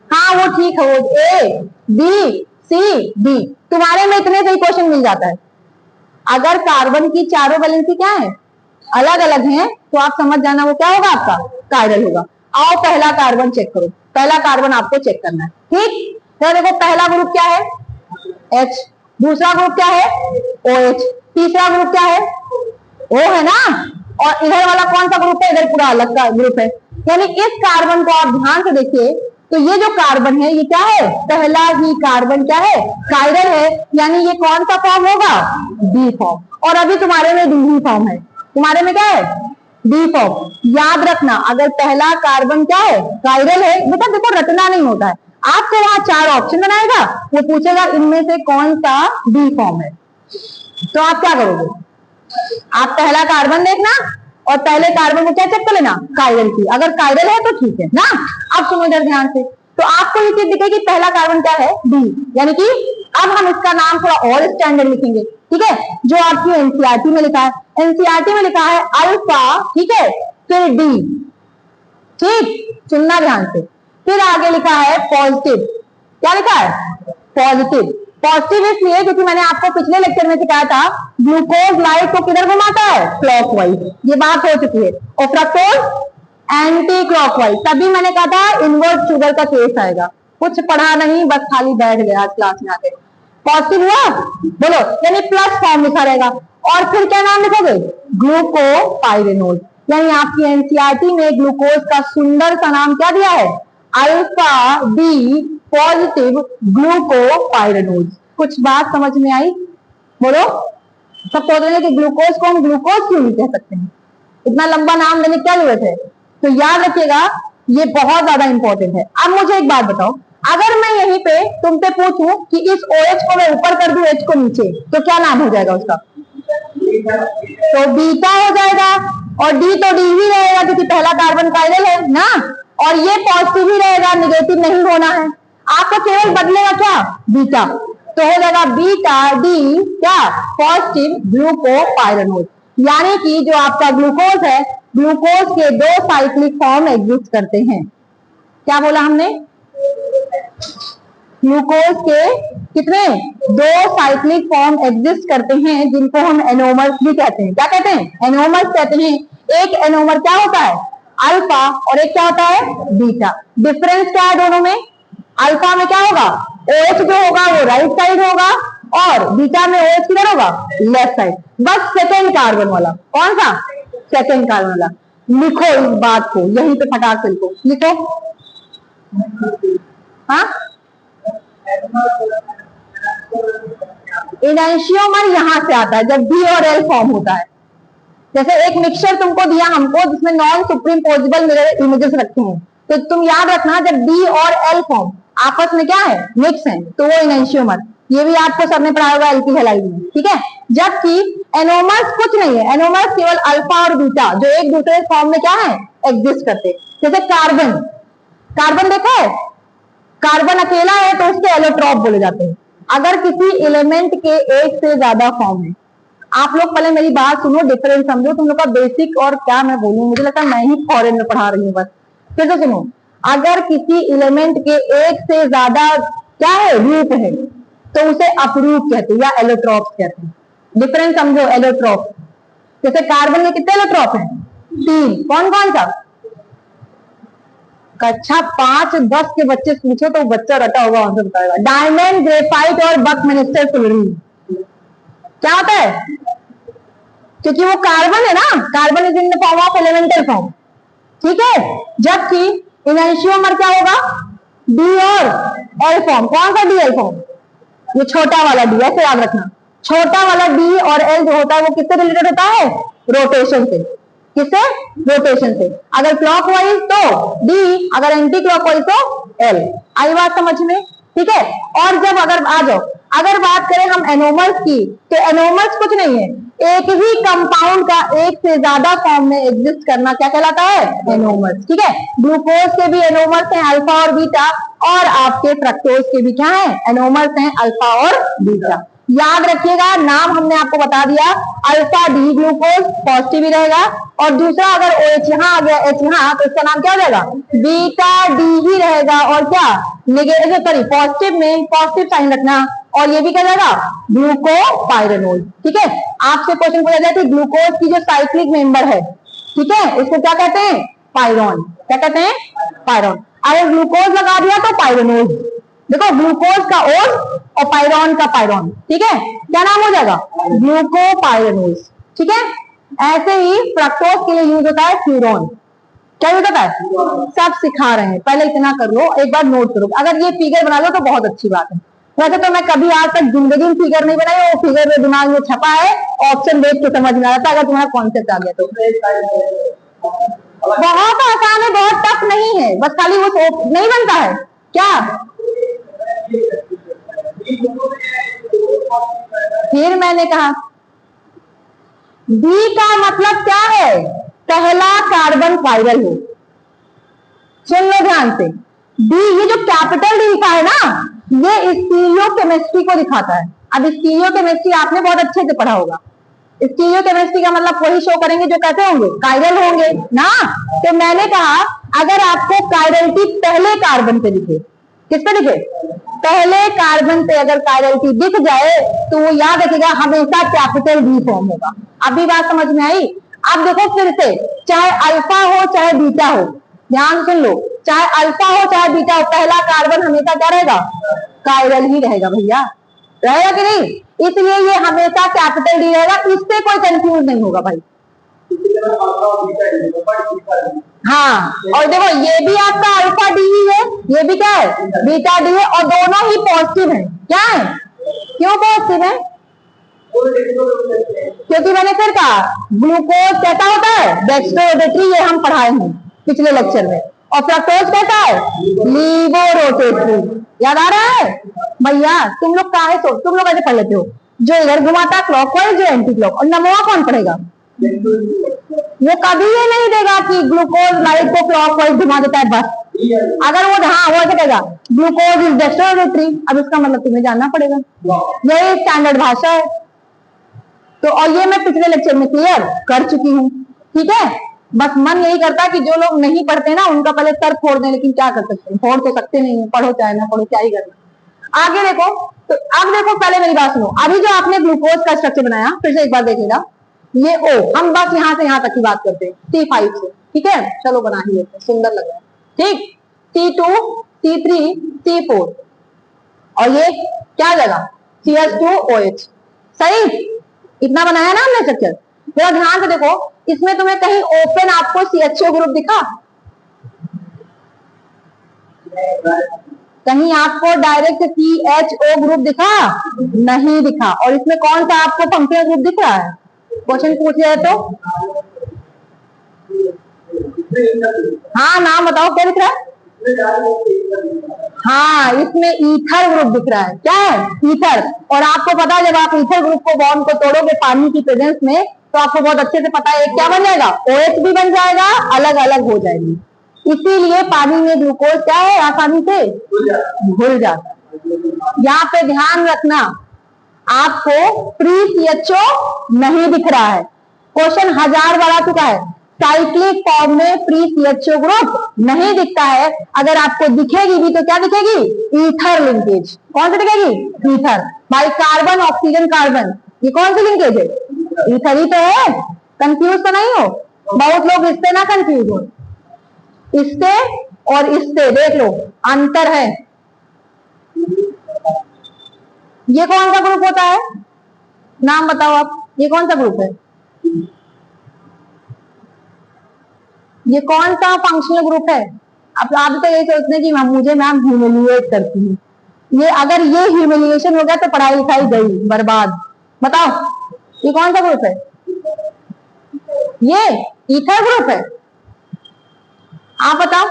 हाँ वो ठीक है, वो ए बी सी डी, तुम्हारे में इतने से ही क्वेश्चन मिल जाता है। अगर कार्बन की चारों वैलेंसी क्या है, अलग अलग है, तो आप समझ जाना वो क्या होगा, आपका कायरल होगा। आओ पहला कार्बन चेक करो, पहला कार्बन आपको चेक करना है, ठीक। तो देखो पहला ग्रुप क्या है, H, दूसरा ग्रुप क्या है, OH, तीसरा ग्रुप क्या है, O है ना, और इधर वाला कौन सा ग्रुप है, इधर पूरा अलग का ग्रुप है। यानी इस कार्बन को आप ध्यान से देखिए, तो ये जो कार्बन है ये क्या है, पहला ही कार्बन क्या है, कायरल है, यानी ये कौन सा फॉर्म होगा, डी फॉर्म। और अभी तुम्हारे में डी ही फॉर्म है, तुम्हारे में क्या है, डी फॉर्म। याद रखना अगर पहला कार्बन क्या है, कायरल है, बेटा देखो रटना नहीं होता है, आपको वहां 4 ऑप्शन बनाएगा, वो पूछेगा इनमें से कौन सा डी फॉर्म है, तो आप क्या करोगे, आप पहला कार्बन देखना और पहले कार्बन को क्या चेक कर लेना, कायरल की, अगर कायरल है तो ठीक है ना। अब सुनो जरा ध्यान से, तो आपको ये चीज दिखेगी पहला कार्बन क्या है, डी, यानी कि अब हम इसका नाम थोड़ा और स्टैंडर्ड लिखेंगे, ठीक है, जो आपकी एनसीईआरटी में लिखा है, एनसीईआरटी में लिखा है अल्फा, ठीक है, फिर डी, ठीक, सुनना ध्यान से, फिर आगे लिखा है पॉजिटिव, क्या लिखा है, पॉजिटिव। पॉजिटिव इसलिए क्योंकि मैंने आपको पिछले लेक्चर में सिखाया था ग्लूकोज लाइट को किधर घुमाता है, क्लॉकवाइज, ये बात हो चुकी है, और फ्रक्टोज एंटी क्लॉकवाइज, तभी मैंने कहा था इनवर्ट शुगर का केस आएगा, कुछ पढ़ा नहीं बस खाली बैठ गया आज क्लास में आके। पॉजिटिव हुआ, बोलो, यानी प्लस फॉर्म लिखा रहेगा, और फिर क्या नाम लिखोगे, ग्लूकोपाइरेनोल, यानी आपकी एनसीईआरटी में ग्लूकोज का सुंदर सा नाम क्या दिया है, अल्फा डी पॉजिटिव ग्लूकोपाइरेनोल। कुछ बात समझ में आई, बोलो। सब सोच रहे हैं कि ग्लूकोज को हम ग्लूकोज क्यों नहीं कह सकते हैं, इतना लंबा नाम देने की क्या जरूरत है, तो याद रखिएगा ये बहुत ज्यादा इंपॉर्टेंट है। अब मुझे एक बात बताओ, अगर मैं यहीं पे तुमसे पूछूं कि इस OH को मैं ऊपर कर दूं H को नीचे, तो क्या नाम हो जाएगा उसका, तो बीटा हो जाएगा, और डी तो डी ही रहेगा क्योंकि पहला कार्बन कायरल है ना, और ये पॉजिटिव ही रहेगा, निगेटिव नहीं होना है, आपको केवल बदलेगा क्या, बीटा, तो हो जाएगा बीटा डी क्या, पॉजिटिव ग्लूकोपाइरेनोल, यानी कि जो आपका ग्लूकोज है, ग्लूकोज के 2 साइक्लिक फॉर्म एग्जिस्ट करते हैं, क्या बोला हमने, ग्लूकोज के कितने, 2 साइक्लिक फॉर्म एग्जिस्ट करते हैं, जिनको हम एनोमर्स भी कहते हैं, क्या कहते हैं, एनोमर्स कहते हैं। एक एनोमर क्या होता है, अल्फा, और एक क्या होता है, बीटा। डिफरेंस क्या है दोनों में, अल्फा में क्या होगा, OH जो होगा वो राइट साइड होगा, और बीटा में OH किधर होगा, लेफ्ट साइड, बस सेकेंड कार्बन वाला, कौन सा, सेकेंड कार्बन वाला। लिखो इस बात को, यहीं पे फटाक से लिखो, लिखो, हाँ, इनैंशियोमर यहां से आता है जब B और L फॉर्म होता है। जैसे एक मिक्सचर तुमको दिया हमको जिसमें नॉन सुप्रीम पोजिबल मिरर इमेजेस रखे हैं, तो तुम याद रखना जब D और L फॉर्म आपस में क्या है, मिक्स है, तो वो इनैंशियोमर, ये भी आपको सर ने पढ़ाया होगा एल्किल हैलाइड में, ठीक है। जबकि एनोमर्स कुछ नहीं है, एनोमर्स केवल अल्फा और बीटा जो एक दूसरे फॉर्म में क्या है, एग्जिस्ट करते। जैसे कार्बन, कार्बन देखो, कार्बन अकेला है तो उसके एलोट्रॉप बोले जाते हैं। अगर किसी एलिमेंट के एक से ज्यादा फॉर्म है, आप लोग पहले मेरी बात सुनो, डिफरेंस समझो, तुम लोग का बेसिक और क्या मैं बोलूं, मुझे लगता है मैं ही फॉरेन में पढ़ा रही हूँ बस, फिर तो सुनो, अगर किसी एलिमेंट के एक से ज्यादा क्या है, रूप है, तो उसे अपरूप कहते हैं या एलोट्रॉप कहते हैं। डिफरेंस समझो, एलोट्रॉप, जैसे कार्बन में कितने एलोट्रॉप हैं, 3, कौन कौन सा, कक्षा 5-10 के बच्चे पूछो तो बच्चा रटा होगा, आंसर बताएगा, डायमंड, ग्रेफाइट और बकमिनिस्टर फ्लोरीन। क्या होता है, क्योंकि वो कार्बन है ना, carbon is in the form of elemental form, ठीक है। जबकि इनैंशियोमर क्या होगा, डी और एल फॉर्म, कौन सा डी एल फॉर्म, ये छोटा वाला डी, ऐसे याद रखना, छोटा वाला डी और एल जो होता है वो किससे रिलेटेड होता है, रोटेशन से, किससे, रोटेशन से। अगर क्लॉकवाइज तो डी, अगर एंटी क्लॉकवाइज तो एल। आई बात समझ में, ठीक है। और जब अगर आ जाओ, अगर बात करें हम एनोमर्स की, तो एनोमर्स कुछ नहीं है, एक ही कंपाउंड का एक से ज्यादा फॉर्म में एग्जिस्ट करना क्या कहलाता है, एनोमर्स, ठीक है। ग्लूकोज के भी एनोमर्स हैं अल्फा और बीटा, और आपके फ्रक्टोज के भी क्या है, एनोमर्स हैं अल्फा और बीटा। याद रखिएगा, नाम हमने आपको बता दिया, अल्फा डी ग्लूकोज पॉजिटिव ही रहेगा, और दूसरा अगर OH यहाँ आ गया, H यहाँ, तो इसका नाम क्या हो जाएगा, बीटा डी ही रहेगा, और क्या नेगेटिव, सॉरी पॉजिटिव में पॉजिटिव साइन रखना, और ये भी क्या जाएगा, ग्लूकोपाइरेनोल, ठीक है। आपसे क्वेश्चन पूछा जाए कि ग्लूकोज की जो साइक्लिक मेंबर है, ठीक है, उसको क्या कहते हैं, पायरॉन, क्या कहते हैं, पायरॉन। अगर ग्लूकोज लगा दिया तो पायरेनोल, देखो ग्लूकोज का ओज और पायरॉन का पायरॉन, ठीक है, क्या नाम हो जाएगा, ग्लूकोपाइरेनोल, ठीक है। ऐसे ही फ्रक्टोज के लिए यूज होता है फ्यूरॉन, क्या होता है, सब सिखा रहे हैं, पहले इतना कर लो, एक बार नोट करो, अगर ये फिगर बना लो तो बहुत अच्छी बात है। वैसे तो मैं कभी आज तक जिंदगी में फिगर नहीं बनाई, वो फिगर में दिमाग में छपा है, ऑप्शन देख के समझ में आ जाता, अगर तुम्हारा कॉन्सेप्ट आ गया तो। बहुत आसान है, बहुत टफ नहीं है, बस खाली वो नहीं बनता है क्या। फिर मैंने कहा डी का मतलब क्या है, पहला कार्बन कायरल हो। सुन लो ध्यान से, डी, ये जो कैपिटल डी लिखा है ना, ये स्टीरियोकेमिस्ट्री को दिखाता है। अब स्टीरियोकेमिस्ट्री आपने बहुत अच्छे से पढ़ा होगा। स्टीरियोकेमिस्ट्री का मतलब वही शो करेंगे जो कैसे होंगे, कायरल होंगे ना। तो मैंने कहा अगर आपको कायरलिटी पहले कार्बन पे दिखे, किस पे दिखे, पहले कार्बन पे अगर कायरलिटी दिख जाए तो वो याद रखेगा हमेशा कैपिटल डी फॉर्म होगा। अभी बात समझ में आई। अब देखो फिर से, चाहे अल्फा हो चाहे बीटा हो, ध्यान सुन लो, चाहे अल्फा हो चाहे बीटा हो, पहला कार्बन हमेशा क्या रहेगा, कायरल ही रहेगा भैया, रहेगा कि नहीं। इसलिए ये हमेशा कैपिटल डी रहेगा, इससे कोई कंफ्यूज नहीं होगा भाई। हाँ, और देखो ये भी आपका अल्फा डी ही है, ये भी क्या है, बीटा डी है, और दोनों ही पॉजिटिव है। क्या है, क्यों पॉजिटिव है, क्योंकि मैंने फिर कहा ग्लूकोज कैसा होता है, डेक्स्ट्रोरोटेटरी, ये हम पढ़ाए हैं पिछले लेक्चर में, और फ्रक्टोज कैसा है, लीवोरोटेटरी। याद आ रहा है भैया, तुम लोग काहे सो, तुम लोग ऐसे पढ़ लेते हो, जो इधर घुमाता क्लॉकवाइज, जो एंटी क्लॉक, और नमवा कौन पढ़ेगा, वो कभी ये नहीं देगा कि ग्लूकोज लाइट को क्लॉकवाइज घुमा देता है बस। अगर वो, हाँ, वो ऐसे कहेगा ग्लूकोज इज डेक्स्ट्रोरोटेटरी, अब इसका मतलब तुम्हें जानना पड़ेगा, यही स्टैंडर्ड भाषा है। तो और ये मैं पिछले लेक्चर में क्लियर कर चुकी हूँ, ठीक है। बस मन यही करता है कि जो लोग नहीं पढ़ते ना उनका पहले सर फोड़ दें, लेकिन क्या कर सकते हैं, फोड़ तो सकते नहीं, पढ़ो चाहे ना पढ़ो, क्या ही करना। आगे देखो, तो अब देखो, पहले मेरी बात सुनो, अभी जो आपने ग्लूकोज का स्ट्रक्चर बनाया, फिर से एक बार देखेगा, ये ओ, हम बस यहाँ से यहाँ तक की बात करते हैं, C5 से, ठीक है, चलो बना ही लेते हैं, सुंदर लग रहा है, ठीक। C2, C3, C4, और ये क्या जगह, CH2OH, सही, इतना बनाया ना हमने स्ट्रक्चर। थोड़ा ध्यान से देखो, इसमें तुम्हें कहीं ओपन आपको CHO ग्रुप दिखा, कहीं आपको डायरेक्ट CHO ग्रुप दिखा, नहीं दिखा। और इसमें कौन सा आपको फंक्शनल ग्रुप दिख रहा है, क्वेश्चन पूछ रहे तो, हाँ नाम बताओ क्या दिख रहा है, हाँ इसमें ईथर ग्रुप दिख रहा है, क्या है, ईथर। और आपको पता है जब आप ईथर ग्रुप को बॉन्ड को तोड़ोगे पानी की प्रेजेंस में, तो आपको बहुत अच्छे से पता है क्या बन जाएगा, OH भी बन जाएगा, अलग अलग हो जाएगी। इसीलिए पानी में ग्लूकोज क्या है, आसानी से घुल जाता है। यहाँ पे ध्यान रखना, आपको प्री CHO नहीं दिख रहा है, क्वेश्चन 1000 बार आ चुका है, साइक्लिक फॉर्म में प्री CHO ग्रुप नहीं दिखता है। अगर आपको दिखेगी भी तो क्या दिखेगी, ईथर लिंकेज। कौन सी दिखेगी, ईथर। भाई कार्बन ऑक्सीजन कार्बन, ये कौन सी लिंकेज है, ईथर ही तो है, कंफ्यूज तो नहीं हो। बहुत लोग इससे ना कंफ्यूज हो, इससे और इससे देख लो अंतर है। ये कौन सा ग्रुप होता है, नाम बताओ आप, ये कौन सा ग्रुप है, ये कौन सा फंक्शनल ग्रुप है। अब आप तो ये सोचते हैं कि मुझे मैम ह्यूमिलिएट करती है, ये अगर ये ह्यूमिलिएशन हो गया तो पढ़ाई लिखाई गई बर्बाद। बताओ ये कौन सा ग्रुप है, ये ईथर ग्रुप है, आप बताओ,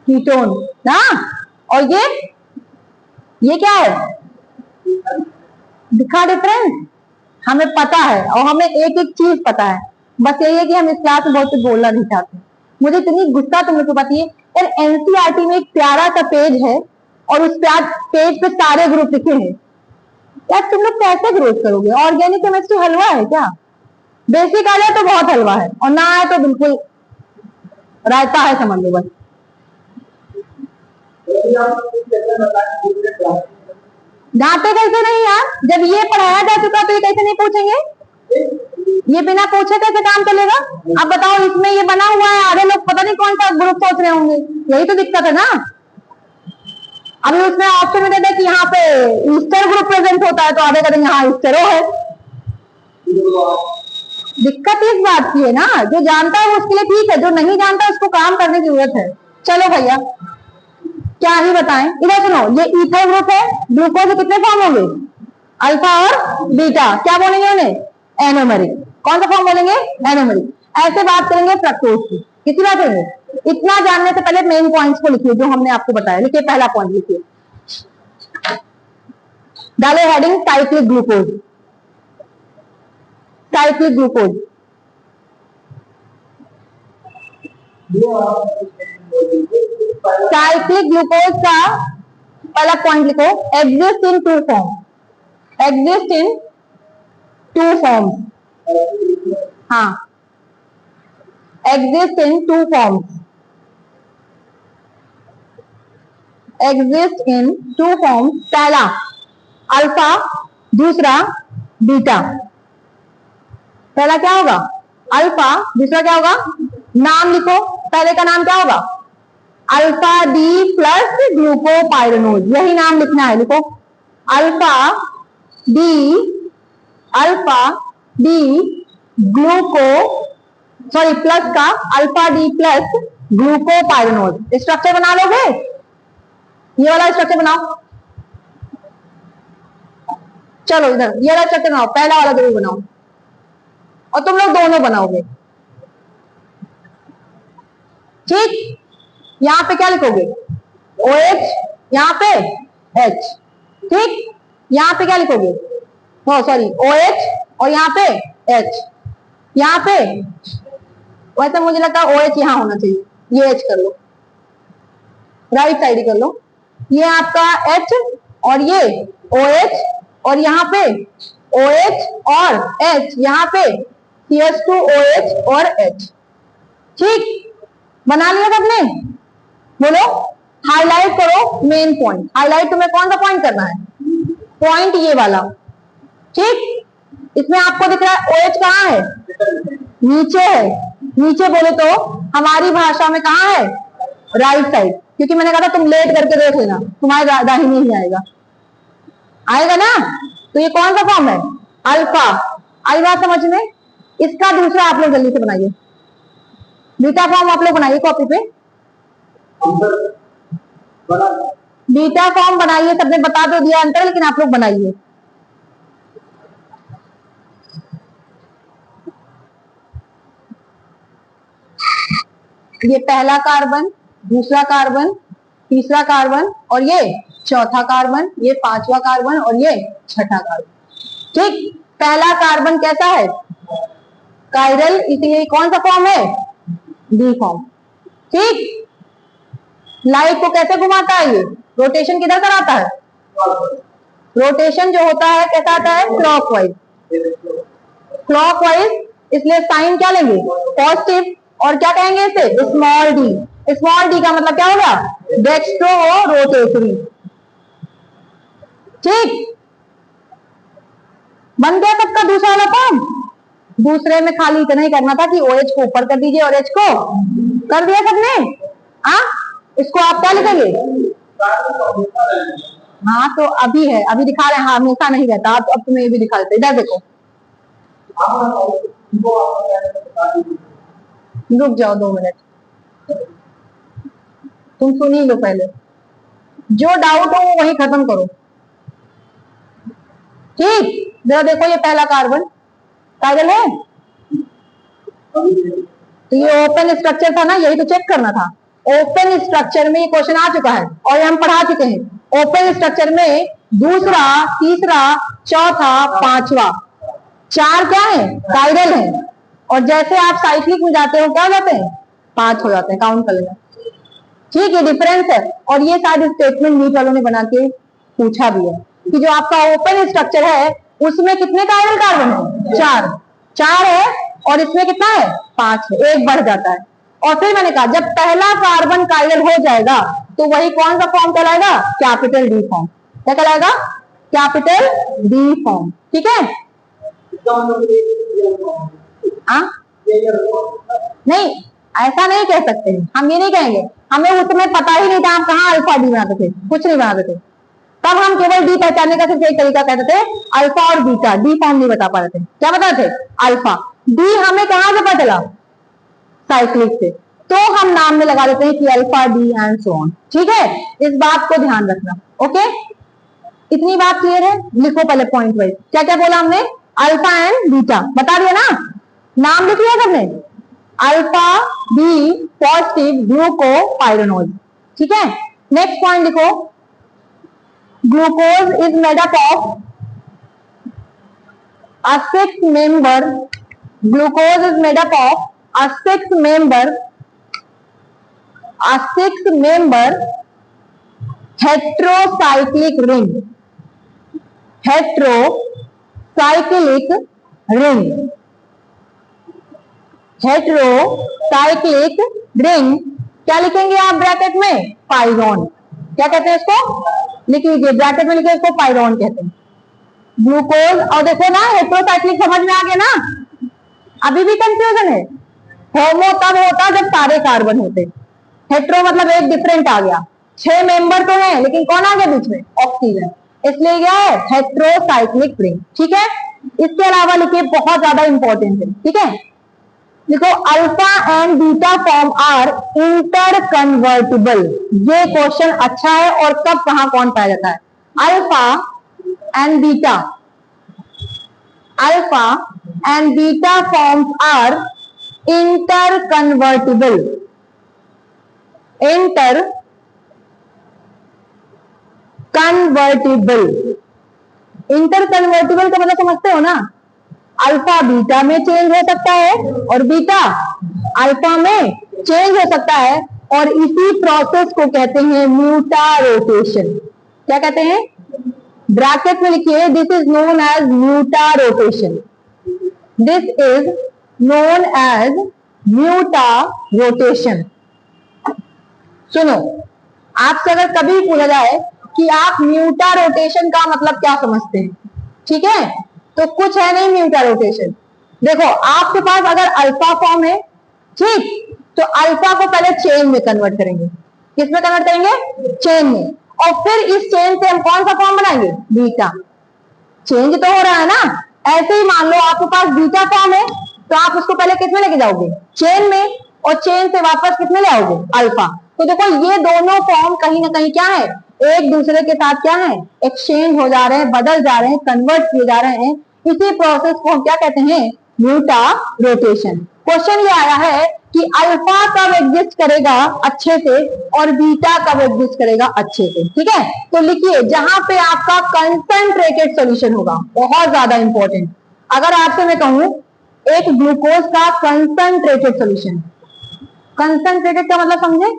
कीटोन ना। और ये क्या है, दिखा डिफरेंस, हमें पता है, और हमें एक एक चीज पता है, बस यही है कि हम इस क्लास में बहुत कुछ बोलना नहीं चाहते। मुझे इतनी गुस्सा तुम लोग को पता है, यार एनसीईआरटी में एक प्यारा सा पेज है और उस पेज पे सारे ग्रुप लिखे हैं, यार तुम लोग कैसे ग्रोथ करोगे। ऑर्गेनिक केमिस्ट्री हलवा है क्या, बेसिक आ जाए तो बहुत हलवा है, और ना आए तो बिल्कुल रायता है, समझ लो बस। डांटे कैसे नहीं यार, जब ये पढ़ाया जा चुका तो ये कैसे नहीं पूछेंगे, ये बिना पूछे कैसे काम चलेगा। अब बताओ इसमें ये बना हुआ है, आधे लोग पता नहीं कौन सा ग्रुप सोच रहे होंगे, यही तो दिक्कत है ना। अभी उसने ऑप्शन में दे दिया कि यहाँ पे ईस्टर ग्रुप प्रेजेंट होता है, तो आधे कहते यहाँ ईस्टरो है। दिक्कत इस बात की है ना, जो जानता है वो उसके लिए ठीक है, जो नहीं जानता उसको काम करने की जरूरत है। चलो भैया क्या ही बताएं, इधर सुनो, ये इथाइल ग्रुप है, ग्लूकोज के कितने फॉर्म होंगे, अल्फा और बीटा, क्या बोलेंगे उन्हें, एनोमरिक। कौन सा फॉर्म बोलेंगे, एनोमरिक। ऐसे बात करेंगे फ्रक्टोज की, किसी बात करेंगे। इतना जानने से पहले मेन पॉइंट्स को लिखिए जो हमने आपको बताया। लिखिए पहला पॉइंट लिखिए, डाले heading cyclic glucose, cyclic glucose. Cyclic glucose का पहला पॉइंट लिखो, exist in two form, exist in two forms. हाँ, exist in two forms, exist in two forms. पहला अल्फा, दूसरा बीटा। पहला क्या होगा, अल्फा, दूसरा क्या होगा, नाम लिखो, पहले का नाम क्या होगा, अल्फा डी प्लस ग्लूकोपाइरानोज, यही नाम लिखना है। लिखो alpha D, alpha D ग्लूको, sorry plus का, alpha D plus glucopyranose. Structure बना लोगे, ये वाला स्ट्रक्चर बनाओ। चलो इधर ये वाला स्ट्रक्चर बनाओ, पहला वाला जरूर बनाओ, और तुम लोग दोनों बनाओगे, ठीक। यहां पे क्या लिखोगे, OH, यहाँ पे H, ठीक। यहां पे क्या लिखोगे, हो सॉरी OH, और यहाँ पे H, यहाँ पे, वैसे मुझे लगता है OH यहां होना चाहिए, ये H कर लो, राइट साइड ही कर लो। ये आपका H और ये OH, और यहाँ पे OH और H, यहाँ पे CH2OH और H, ठीक। बना लिया सबने, बोलो हाईलाइट करो मेन पॉइंट। हाईलाइट तुम्हें कौन सा पॉइंट करना है, पॉइंट ये वाला, ठीक। इसमें आपको दिख रहा है OH कहाँ है, नीचे है, नीचे बोले तो हमारी भाषा में कहाँ है, राइट साइड, क्योंकि मैंने कहा था तुम लेट करके देख लेना, तुम्हारे दाहिने ही आएगा, आएगा ना। तो ये कौन सा फॉर्म है, अल्फा, आई बात समझ में। इसका दूसरा आप लोग जल्दी से बनाइए, बीटा फॉर्म आप लोग बनाइए कॉपी पे, बीटा फॉर्म बनाइए, सबने बता तो दिया अंतर, लेकिन आप लोग बनाइए। ये पहला कार्बन, दूसरा कार्बन, तीसरा कार्बन, और ये चौथा कार्बन, ये पांचवा कार्बन, और ये छठा कार्बन, ठीक। पहला कार्बन कैसा है, कायरल, इसलिए कौन सा फॉर्म है, डी फॉर्म, ठीक। लाइट को कैसे घुमाता है, ये रोटेशन किधर कराता है, रोटेशन जो होता है कैसा आता है, क्लॉकवाइज, क्लॉकवाइज, इसलिए साइन क्या लेंगे, पॉजिटिव, और क्या कहेंगे इसे, स्मॉल डी। स्मॉल डी का मतलब क्या होगा, डेक्स्ट्रो रोटेटरी, ठीक। बन गया सबका दूसरा वाला फॉर्म। दूसरे में खाली इतना ही करना था कि OH को ऊपर कर दीजिए और H को कर दिया सबने, इसको आप क्या लिखेंगे, हाँ तो अभी है, अभी दिखा रहे हैं, हाँ हमेशा नहीं रहता, अब तुम्हें ये भी दिखा देते, इधर देखो, रुक जाओ 2 मिनट, तुम सुन ही लो पहले, जो डाउट हो वही खत्म करो, ठीक। जरा देखो ये पहला कार्बन, काजल है, तो ये ओपन स्ट्रक्चर था ना, यही तो चेक करना था। ओपन स्ट्रक्चर में ये क्वेश्चन आ चुका है और ये हम पढ़ा चुके हैं। ओपन स्ट्रक्चर में दूसरा, तीसरा, चौथा, पांचवा, 4 क्या है, कायरल है, और जैसे आप साइक्लिक में जाते हो क्या हो जाते हैं, 5 हो जाते हैं, काउंट कर लेना, ठीक। ये डिफरेंस है, और ये शायद स्टेटमेंट नीट वालों ने बना के पूछा भी है कि जो आपका ओपन स्ट्रक्चर है उसमें कितने कायरल कार्बन है, 4 है, और इसमें कितना है, 5 है, 1 बढ़ जाता है। और फिर मैंने कहा जब पहला कार्बन कायरल हो जाएगा तो वही कौन सा फॉर्म कहलाएगा, कैपिटल डी फॉर्म। क्या कहलाएगा, कैपिटल डी फॉर्म, ठीक है। नहीं ऐसा नहीं कह सकते, हम ये नहीं कहेंगे, हमें उस समय पता ही नहीं था हम कहाँ अल्फा डी बनाते थे, कुछ नहीं बनाते थे, तब हम केवल डी पहचानने का सिर्फ एक तरीका कहते थे, अल्फा और बीटा, डी फॉर्म नहीं बता पाते थे। क्या बताते थे, अल्फा। डी हमें कहां से पता चला? साइक्लिक से। तो हम नाम में लगा देते हैं कि alpha D and so on. ठीक है, इस बात को ध्यान रखना। ओके, इतनी बात क्लियर है? लिखो पहले पॉइंट वाइज क्या क्या बोला हमने। अल्फा एंड बीटा बता दिया ना, नाम लिख लिया सबने। Alpha B positive glucopyranose. ठीक है, नेक्स्ट पॉइंट लिखो, glucose is made up of a six member glucose is made up of a six member heterocyclic ring heterocyclic ring क्या लिखेंगे आप ब्रैकेट में? पाइरोन। क्या कहते हैं इसको? लिख लीजिए ब्रैकेट में, लिखिए इसको पाइरोन कहते हैं। ग्लूकोज, और देखो ना हेटेरोसाइक्लिक समझ में आ गया ना? अभी भी कंफ्यूजन है? होमो तब होता जब सारे कार्बन होते, हेटेरो मतलब एक डिफरेंट आ गया। 6 मेंबर तो है लेकिन कौन आ गया बीच में? ऑक्सीजन, इसलिए क्या है? Heterocyclic ring. ठीक है, इसके अलावा लिखिए बहुत ज्यादा इंपॉर्टेंट है। ठीक है, देखो alpha and beta form are interconvertible. ये क्वेश्चन अच्छा है, और कब कहां कौन पाया जाता है? Alpha and beta forms are interconvertible का मतलब समझते हो ना? अल्फा बीटा में चेंज हो सकता है और बीटा अल्फा में चेंज हो सकता है, और इसी प्रोसेस को कहते हैं म्यूटारोटेशन। क्या कहते हैं? ब्रैकेट में लिखिए, this is known as mutarotation. This is known as mutarotation. सुनो, आपसे अगर कभी पूछा जाए कि आप म्यूटारोटेशन का मतलब क्या समझते हैं, ठीक है, तो कुछ है नहीं म्यूटारोटेशन। देखो आपके पास अगर अल्फा फॉर्म है, ठीक, तो अल्फा को पहले चेन में कन्वर्ट करेंगे। किस में कन्वर्ट करेंगे? चेन में। और फिर इस चेन से हम कौन सा फॉर्म बनाएंगे? बीटा। चेंज तो हो रहा है ना? ऐसे ही मान लो आपके पास बीटा फॉर्म है, तो आप उसको पहले किस में लेके जाओगे? चेन में, और चेन से वापस किस में ले आओगे? अल्फा। तो देखो ये दोनों फॉर्म कहीं ना कहीं क्या है? एक दूसरे के साथ क्या है? एक्सचेंज हो जा रहे हैं, बदल जा रहे हैं, कन्वर्ट किए जा रहे हैं। इसी प्रोसेस को हम क्या कहते हैं? म्यूटारोटेशन। क्वेश्चन ये आया है कि अल्फा कब एग्जिस्ट करेगा अच्छे से और बीटा कब एग्जिस्ट करेगा अच्छे से। ठीक है, तो लिखिए जहां पे आपका कंसंट्रेटेड सॉल्यूशन होगा, बहुत ज्यादा इंपॉर्टेंट। अगर आपसे मैं कहूं एक ग्लूकोज का कंसंट्रेटेड सॉल्यूशन, कंसंट्रेटेड का मतलब समझे?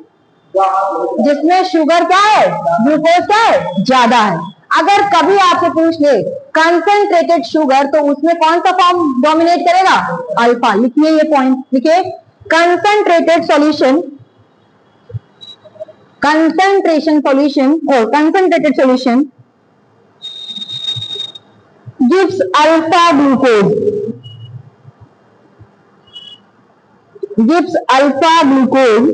जिसमें शुगर क्या है? ग्लूकोज क्या है? ज्यादा है। अगर कभी आपसे पूछ ले कंसंट्रेटेड शुगर, तो उसमें कौन सा फॉर्म डोमिनेट करेगा? अल्फा। लिखिए ये पॉइंट, लिखिए concentrated solution gives alpha glucose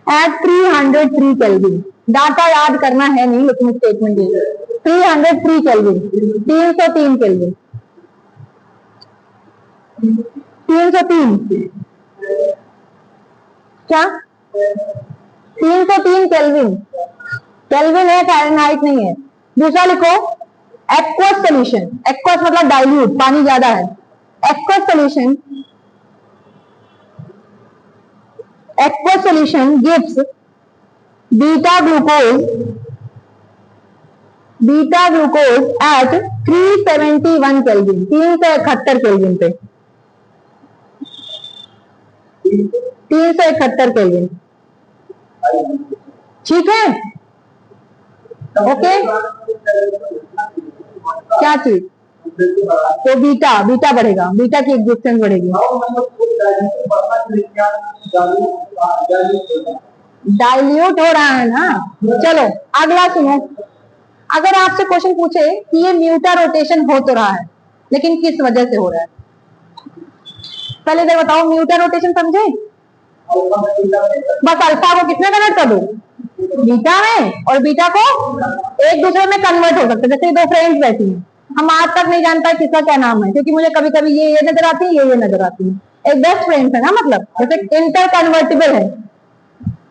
at 303 kelvin. Data याद करना है नहीं, लेकिन स्टेटमेंट दीजिए 303 केल्विन, 303 केल्विन, 303 क्या? 303 केल्विन। केल्विन है, फ़ारेनहाइट नहीं है। दूसरा लिखो एक्वस सोल्यूशन। एक्वस मतलब डाइल्यूट, पानी ज्यादा है। Aqueous solution gives beta glucose at 371 kelvin, 371 kelvin पे, 371 केल्विन। ठीक है, ओके। क्या चीज? तो बीटा बढ़ेगा, बीटा की एग्जिस्टेंस बढ़ेगी। डाइल्यूट हो रहा है ना? चलो अगला सुनो। अगर आपसे क्वेश्चन पूछे कि ये म्यूटारोटेशन हो तो रहा है, लेकिन किस वजह से हो रहा है? पहले तो बताओ, म्यूटारोटेशन समझे? बस अल्फा को किसमें कन्वर्ट कर दो? बीटा में, और बीटा को एक दूसरे में कन्वर्ट हो सकते हैं। जैसे दो फ्रेंड्स बैठी हैं, हम आज तक नहीं जानता किसका क्या नाम है, क्योंकि मुझे कभी कभी ये नजर आती है, ये नजर आती है। एक बेस्ट फ्रेंड है ना, मतलब जैसे इंटर कन्वर्टिबल है,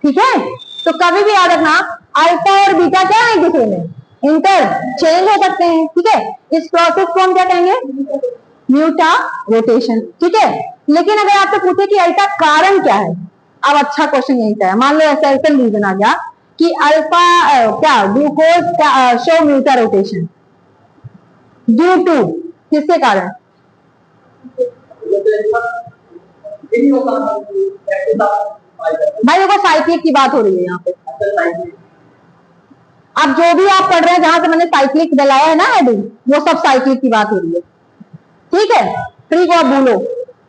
ठीक है। तो कभी भी याद रखना अल्फा और बीटा क्या है, दूसरे में इंटर चेंज हो सकते हैं, ठीक है। इस प्रोसेस को हम क्या कहेंगे, म्यूटा रोटेशन, ठीक है। लेकिन अगर आपसे पूछे कि अल्फा कारण क्या है, अब अच्छा क्वेश्चन यही था, मान लो ऐसा ऐसा रीजन आ गया कि अल्फा क्या glucose show mutarotation due to किसके कारण, भाई देखो साइक्लिक की बात हो रही है यहाँ पे। अब जो भी आप पढ़ रहे हैं, जहां से मैंने साइक्लिक डलाया है ना हेडिंग, वो सब साइक्लिक की बात हो रही है, ठीक है। फ्री को आप भूलो,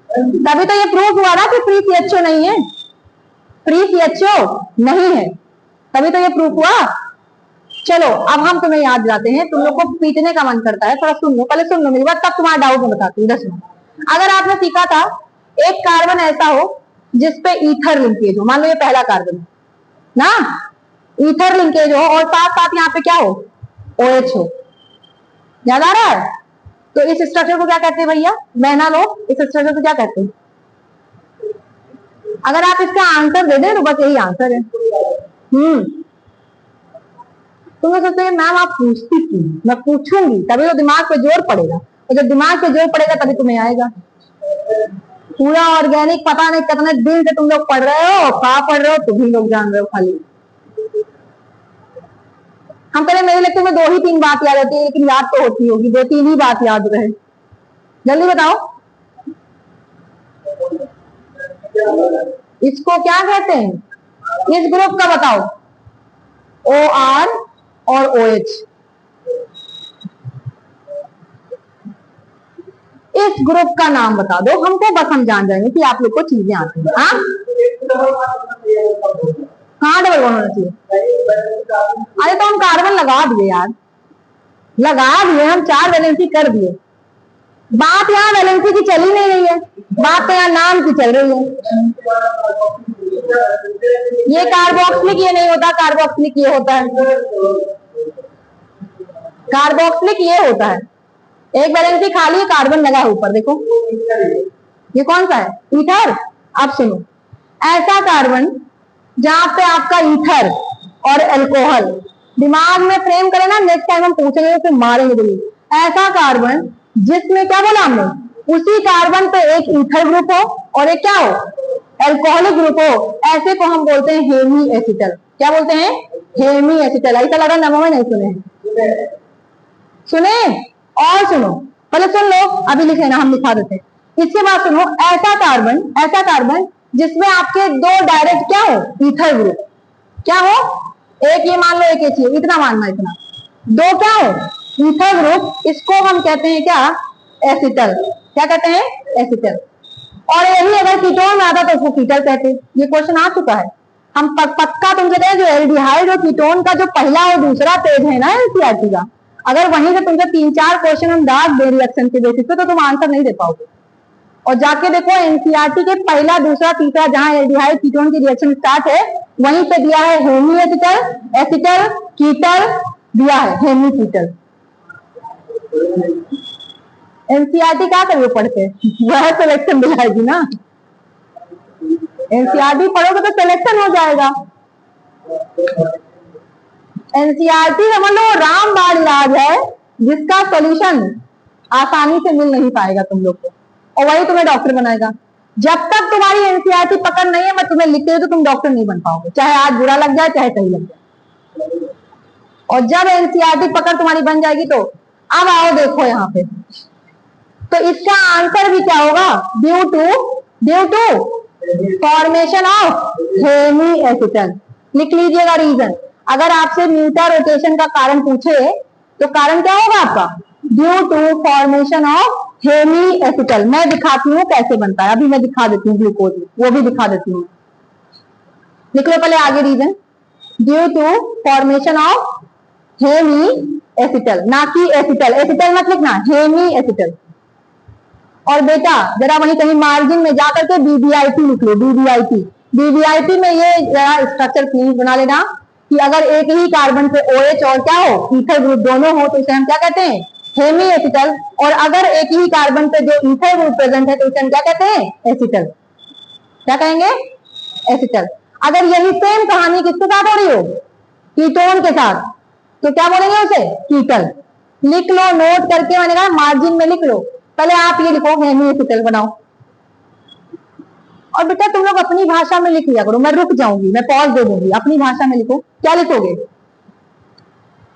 तभी तो ये प्रूफ हुआ ना कि फ्री सीएचओ नहीं है, फ्री सीएचओ नहीं है, तभी तो ये प्रूफ हुआ। चलो अब हम तुम्हें याद दिलाते हैं, तुम लोग को पीटने का मन करता है, थोड़ा सुन लो, पहले सुन लो मेरी बात, तब तुम्हारा डाउट मैं बताती हूँ। 10 मिनट अगर आपने सीखा था एक कार्बन ऐसा हो जिसपे ईथर लिंकेज हो, मान लो ये पहला कार्बन है ना, ईथर लिंकेज हो और साथ साथ यहाँ पे क्या हो, OH हो, याद आ रहा है। तो इस स्ट्रक्चर को क्या कहते हैं भैया, बहना लोग, इस स्ट्रक्चर को क्या कहते हैं। अगर आप इसका आंसर दे दें तो बस यही आंसर है। तो मैं सोचते मैम आप पूछती क्यों, मैं पूछूंगी तभी तो दिमाग पे जोर पड़ेगा, और जब दिमाग पे जोर पड़ेगा तभी तुम्हें आएगा। पूरा ऑर्गेनिक पता नहीं कितने दिन से तुम लोग पढ़ रहे हो, कहा पढ़ रहे हो तुम ही लोग जान रहे हो खाली। हम पहले मेरे लेक्चर में 2 ही 3 बात याद होती है, लेकिन याद तो होती होगी, 2-3 ही बात याद रहे। जल्दी बताओ इसको क्या कहते हैं, इस ग्रुप का बताओ, OR और OH। इस ग्रुप का नाम बता दो हमको, बस हम जान जाएंगे कि आप लोग को चीजें आती हैं। हाँ हाँ डबल बॉन्ड होना चाहिए। अरे तो हम कार्बन लगा दिए यार, लगा दिए हम, 4 वैलेंसी कर दिए, बात यहाँ वैलेंसी की चल ही नहीं रही है, बात तो यहाँ नाम की चल रही है। ये कार्बोक्सिलिक ये नहीं होता, कार्बोक्सिलिक ये होता है, कार्बोक्सिलिक ये होता है। एक वैलेंसी खाली है, कार्बन लगा है ऊपर, देखो ये कौन सा है, ईथर। अब सुनो, ऐसा कार्बन जहां पे आपका ईथर और अल्कोहल, दिमाग में फ्रेम करें ना, नेक्स्ट टाइम हम पूछेंगे तो मारेंगे जरूर। ऐसा कार्बन जिसमें क्या बोला हमने, उसी कार्बन पे एक ईथर ग्रुप हो और एक क्या हो, अल्कोहलिक ग्रुप हो, ऐसे को हम बोलते हैं हेमी एसिटल। क्या बोलते हैं, हेमी एसिटल। ऐसा लगा नामों में नहीं सुने, सुने और सुनो, पहले सुन लो, अभी लिखे ना, हम लिखा देते हैं। इसके बाद सुनो, ऐसा कार्बन जिसमें आपके 2 डायरेक्ट क्या हो, ईथर ग्रुप, क्या हो, एक ये मान लो, एक ये, इतना मानना, इतना 2 क्या हो, ईथर ग्रुप, इसको हम कहते हैं क्या, एसिटल। क्या कहते हैं, एसिटल। और यही अगर कीटोन आता तो उसको कीटल कहते हैं। ये क्वेश्चन आ चुका है, हम पक्का तुमसे कहें, जो एल्डिहाइड और कीटोन का जो पहला और दूसरा पेज है ना एनसीईआरटी का, अगर वहीं से तुमसे 3-4 क्वेश्चन हम डाल दे रिएक्शन के बेसिस पे, तो तुम आंसर नहीं दे पाओगे। और जाके देखो एनसीईआरटी के पहला, दूसरा, तीसरा, जहां एल्डिहाइड कीटोन की रिएक्शन स्टार्ट है, वहीं पे दिया है हेमी एसिटल, एसिटल, कीटल दिया है, हेमी कीटल। एनसीईआरटी क्या करिए पढ़ते, वह सिलेक्शन दिलाएगी ना, एनसीईआरटी पढ़ोगे तो सिलेक्शन हो जाएगा। एनसीईआरटी समझ लो रामबाण इलाज है, जिसका सॉल्यूशन आसानी से मिल नहीं पाएगा तुम लोग को, और वही तुम्हें डॉक्टर बनाएगा। जब तक तुम्हारी एनसीईआरटी पकड़ नहीं है, मैं तुम्हें लिखते हुए तो तुम डॉक्टर नहीं बन पाओगे, चाहे आज बुरा लग जाए चाहे सही लग जाए। और जब एनसीईआरटी पकड़ तुम्हारी बन जाएगी तो अब आओ देखो यहाँ पे, तो इसका आंसर भी क्या होगा, due to formation of hemiacetal. लिख लीजिएगा रीजन, अगर आपसे म्यूटा रोटेशन का कारण पूछे तो कारण क्या होगा आपका, due to formation of hemiacetal. मैं दिखाती हूँ कैसे बनता है, अभी मैं दिखा देती हूँ ग्लूकोज में, वो भी दिखा देती हूँ। लिख लो पहले आगे reason, due to formation of hemiacetal, ना कि एसिटल, एसिटल मत लिखना, हेमी एसिटल। और बेटा जरा वहीं कहीं मार्जिन में जाकर के बीबीआईटी लिख लो, बीबीआईटी में ये स्ट्रक्चर प्लीज बना लेना कि अगर एक ही कार्बन पे OH और क्या हो, ईथर ग्रुप दोनों हो, तो इसे हम क्या कहते हैं, हेमी एसिटल। और अगर एक ही कार्बन पे जो ईथर ग्रुप प्रेजेंट है तो उसे हम क्या कहते हैं? एसिटल। क्या कहेंगे? एसिटल। अगर यही सेम कहानी किसके साथ हो रही हो? कीटोन के साथ, तो क्या बोलेंगे उसे? कीटल। लिख लो, नोट करके, मैंने कहा मार्जिन में लिख लो। पहले आप ये लिखो, हेमी एसिटल बनाओ। और बेटा तुम लोग अपनी भाषा में लिख लिया करो, मैं रुक जाऊंगी, मैं पॉज दे दूंगी। अपनी भाषा में लिखो। क्या लिखोगे?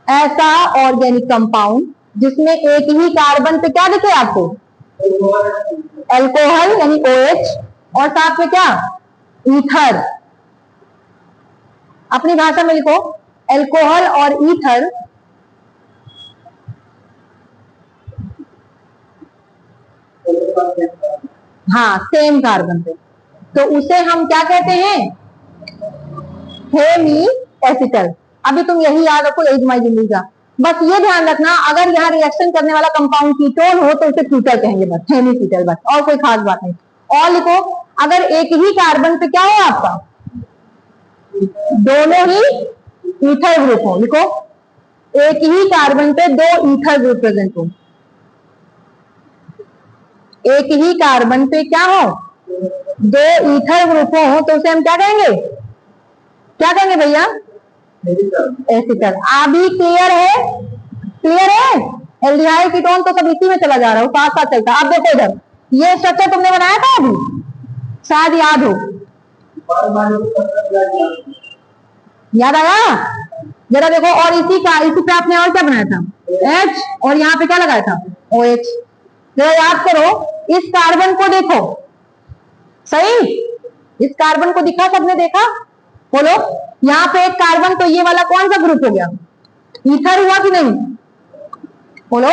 ऐसा ऑर्गेनिक कंपाउंड जिसमें एक ही कार्बन पे क्या दिखे आपको? अल्कोहल यानी OH, और साथ में क्या? ईथर। अपनी भाषा में लिखो, अल्कोहल और ईथर हाँ सेम कार्बन पे, तो उसे हम क्या कहते हैं? Hemiacetal. अभी तुम यही याद रखो, यही तुम्हारी जिंदगी का। बस ये ध्यान रखना, अगर यहाँ रिएक्शन करने वाला कंपाउंड कीटोन हो तो उसे कीटल कहेंगे, बस हेमी कीटल, बस और कोई खास बात नहीं। और लिखो, अगर एक ही कार्बन पे क्या हो आपका? दोनों ही ईथर ग्रुप हो। लिखो, एक ही कार्बन पे दो ईथर ग्रुप प्रेजेंट हो। एक ही कार्बन पे क्या हो? दो ईथर ग्रुप हो, तो उसे हम क्या कहेंगे? क्या कहेंगे भैया? एसिटल। अभी क्लियर है? क्लियर है? एल्डिहाइड कीटोन तो सब इसी में चला जा रहा है, साथ साथ चलता है। अब देखो इधर, ये स्ट्रक्चर तुमने बनाया था अभी, शायद याद हो। याद आया? जरा देखो, और इसी पे आपने और क्या बनाया था? H, और यहाँ पे क्या लगाया था? OH। जरा याद करो, इस कार्बन को देखो, सही? इस कार्बन को दिखा? सबने देखा? बोलो, यहाँ पे एक कार्बन, तो ये वाला कौन सा ग्रुप हो गया? ईथर हुआ कि नहीं? बोलो,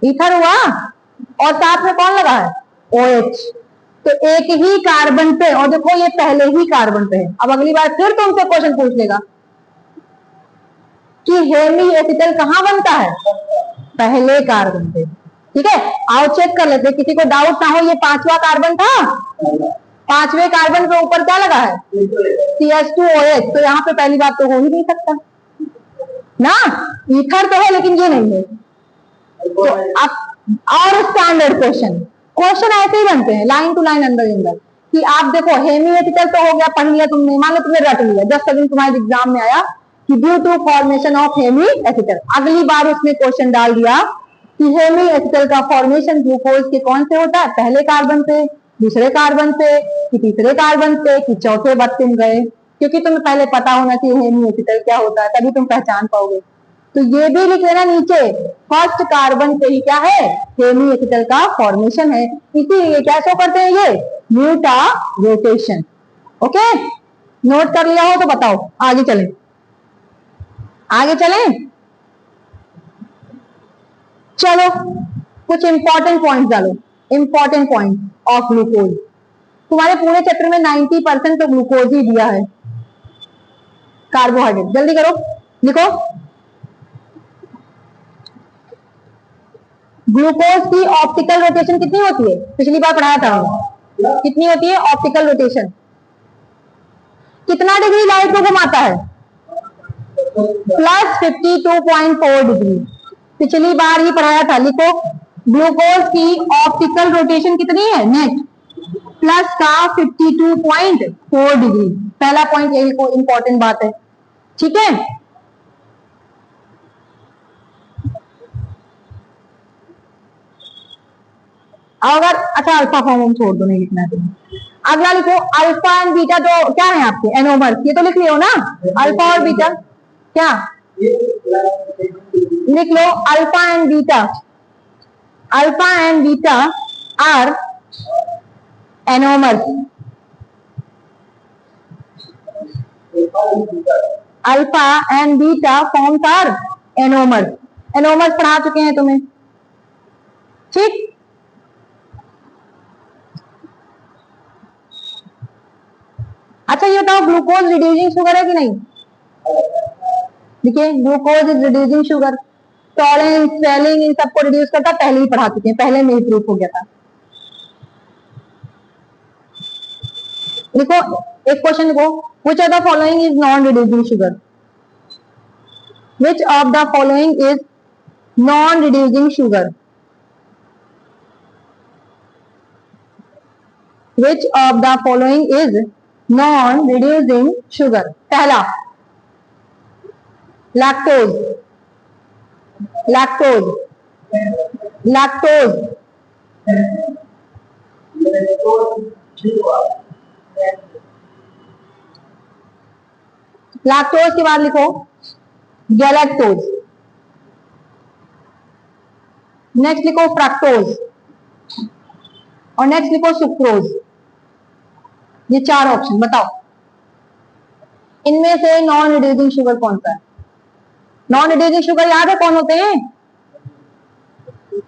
ईथर हुआ। और साथ में कौन लगा है? OH। तो एक ही कार्बन पे, और देखो ये पहले ही कार्बन पे है। अब अगली बार फिर तुमसे क्वेश्चन पूछ लेगा कि हेमी एसिटल कहां बनता है? पहले कार्बन पे। ठीक है, आओ चेक कर लेते, किसी को डाउट ना हो। ये पांचवा कार्बन था, पांचवे कार्बन के ऊपर क्या लगा है? CH2OH। तो यहाँ पे पहली बात तो हो ही नहीं सकता ना, ईथर तो है लेकिन ये नहीं है। तो अब और स्टैंडर्ड क्वेश्चन ऐसे ही बनते हैं, लाइन टू लाइन, अंदर अंदर, कि आप देखो हेमी एसिटल तो हो गया, पढ़ लिया तुमने, मान लो तुमने रट लिया, जस्ट अभी तुम्हारे एग्जाम में आया कि due to formation of hemiacetal. अगली बार उसने क्वेश्चन डाल दिया कि हेमी एसिटल का फॉर्मेशन ग्लूकोज के कौन से होता है? पहले कार्बन पे, दूसरे कार्बन पे, कि तीसरे कार्बन पे, कि चौथे बार तुम गए? क्योंकि तुम्हें पहले पता होना चाहिए हेमी एसिटल क्या होता है, तभी तुम पहचान पाओगे। तो ये भी लिख लेना नीचे, फर्स्ट कार्बन पे ही क्या है? हेमी एसिटल का फॉर्मेशन है। इसीलिए क्या शो करते हैं ये? म्यूटा रोटेशन। ओके, नोट कर लिया हो तो बताओ, आगे चलें। आगे चलें, चलो कुछ इंपॉर्टेंट पॉइंट डालो। इंपॉर्टेंट पॉइंट ऑफ ग्लूकोज, तुम्हारे पूरे चैप्टर में 90% तो ग्लूकोज ही दिया है, कार्बोहाइड्रेट। जल्दी करो, लिखो, ग्लूकोज की ऑप्टिकल रोटेशन कितनी होती है? पिछली बार पढ़ाया था हमने, कितनी होती है ऑप्टिकल रोटेशन? कितना डिग्री लाइट को घुमाता है? +52.4 डिग्री। पिछली बार ही पढ़ाया था। लिखो, ग्लूकोज की ऑप्टिकल रोटेशन कितनी है? नेट प्लस का 52.4 डिग्री। पहला पॉइंट यही को इंपॉर्टेंट बात है, ठीक है? अगर अच्छा अल्फा फॉर्म हम छोड़ दो, नहीं लिखना है तुम्हें। अगला लिखो, अल्फा एंड बीटा तो क्या है आपके? एनोमर्स। ये तो लिख लियो ना, अल्फा और बीटा क्या? लिख लो, alpha and beta, alpha and beta are anomers. Alpha and beta forms are anomers. Anomers पढ़ा चुके हैं तुम्हें, ठीक? अच्छा ये बताओ, ग्लूकोज रिड्यूसिंग शुगर है कि नहीं? देखिए, glucose is reducing sugar, Tollens, Fehling, इन सबको रिड्यूस करता, पहले ही पढ़ा चुके हैं, पहले में ही प्रूफ हो गया था। देखो एक क्वेश्चन देखो, which of the following is non reducing sugar? Which of the following is non reducing sugar, which of the following is non reducing sugar? पहला लैक्टोज, लैक्टोज, लैक्टोज, लैक्टोज के बाद लिखो गैलेक्टोज, नेक्स्ट लिखो fructose और next लिखो sucrose. ये चार option बताओ, इनमें से नॉन रिड्यूसिंग शुगर कौन सा है? नॉन रिड्यूसिंग शुगर याद है कौन होते हैं?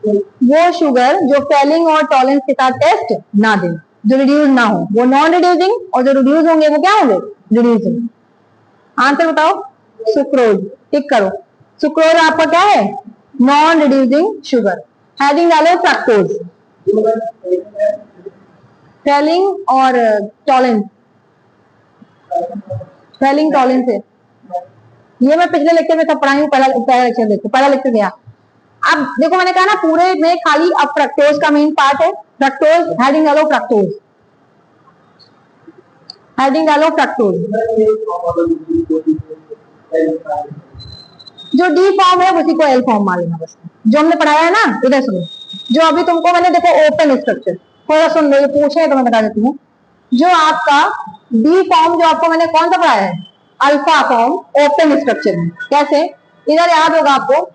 वो शुगर जो फेलिंग और टॉलरेंस के साथ टेस्ट ना दे, जो रिड्यूस ना हो, वो नॉन रिड्यूसिंग, और जो रिड्यूस होंगे वो क्या होंगे? रिड्यूसिंग। आंसर बताओ। सुक्रोज, टिक करो। सुक्रोज आपका क्या है? Non reducing sugar. हेडिंग डालो फ्रक्टोज, फेलिंग और टॉलरेंस, फेलिंग टॉलरेंस है। ये मैं पिछले लेक्चर में सब पढ़ाई हूँ, पहला लेक्चर देखो, पहला लेक्चर गया। अब देखो मैंने कहा ना पूरे में खाली अब फ्रक्टोज का मेन पार्ट है। फ्रक्टोज, हेडिंग डालो फ्रक्टोज, हेडिंग डालो फ्रक्टोज। जो डी फॉर्म है उसी को एल फॉर्म मान लेना बस। जो हमने पढ़ाया है ना, इधर सुनो, जो अभी तुमको मैंने देखो ओपन स्ट्रक्चर थोड़ा सुन लो, ये पूछे तो मैं बता देती हूँ। जो आपका डी फॉर्म, जो आपको मैंने कौन सा पढ़ाया है? अल्फा फॉर्म ओपन स्ट्रक्चर में। कैसे? इधर याद होगा आपको,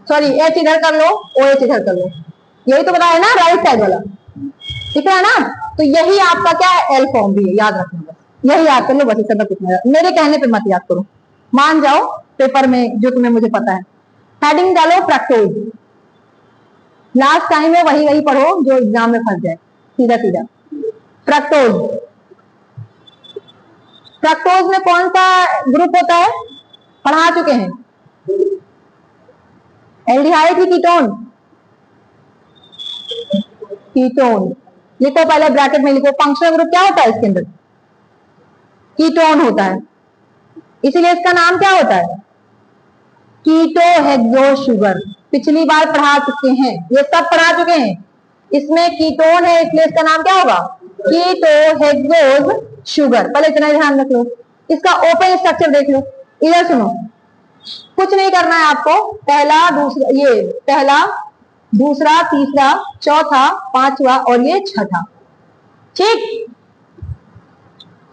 सॉरी एच इधर कर लो, ओ एच इधर कर लो, यही तो बताया ना राइट साइड वाला, ठीक है ना? तो यही आपका क्या है? एल फॉर्म भी है, याद रखना बस, यही याद कर लो बस, इससे कुछ नहीं, मेरे कहने पे मत याद करो, मान जाओ पेपर में जो तुम्हें मुझे पता है। हेडिंग डालो फ्रक्टोज, लास्ट टाइम में वही वही पढ़ो जो एग्जाम में फंस जाए, सीधा सीधा। फ्रक्टोज, फ्रक्टोज में कौन सा ग्रुप होता है? पढ़ा चुके हैं। एल्डिहाइड की कीटोन? कीटोन लिखो, पहले ब्रैकेट में लिखो। फंक्शनल ग्रुप क्या होता है इसके अंदर? कीटोन होता है, इसीलिए इसका नाम क्या होता है? कीटोहेक्सो शुगर। पिछली बार पढ़ा चुके हैं, ये सब पढ़ा चुके हैं। इसमें कीटोन है इसलिए इसका नाम क्या होगा? कीटोहेक्सोज शुगर। पहले इतना ध्यान रख लो। इसका ओपन स्ट्रक्चर देख लो, इधर सुनो, कुछ नहीं करना है आपको। पहला दूसरा, ये पहला दूसरा तीसरा चौथा पांचवा और ये छठा, ठीक?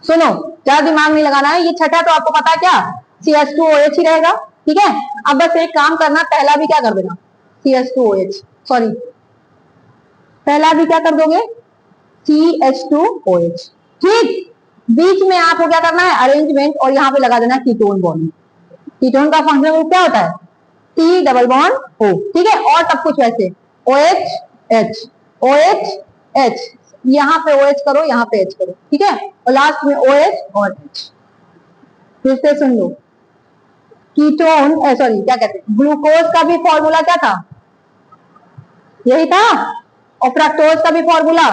सुनो, ज्यादा दिमाग नहीं लगाना है। ये छठा तो आपको पता है क्या? CH2OH ही रहेगा, ठीक है? अब बस एक काम करना, पहला भी क्या कर देना? CH2OH, सॉरी पहला भी क्या कर दोगे? CH2OH, ठीक? बीच में आपको क्या करना है? अरेंजमेंट, और यहाँ पे लगा देना कीटोन बॉन्ड। कीटोन का फंक्शनल ग्रुप क्या होता है? C डबल बॉन्ड O, ठीक है? और सब कुछ वैसे OH H OH H, यहाँ पे OH करो, यहाँ पे H करो, ठीक है? और लास्ट में OH और H। फिर से सुन लो, कीटोन सॉरी क्या कहते हैं, ग्लूकोज का भी फॉर्मूला क्या था? यही था। और फ्रक्टोज का भी फॉर्मूला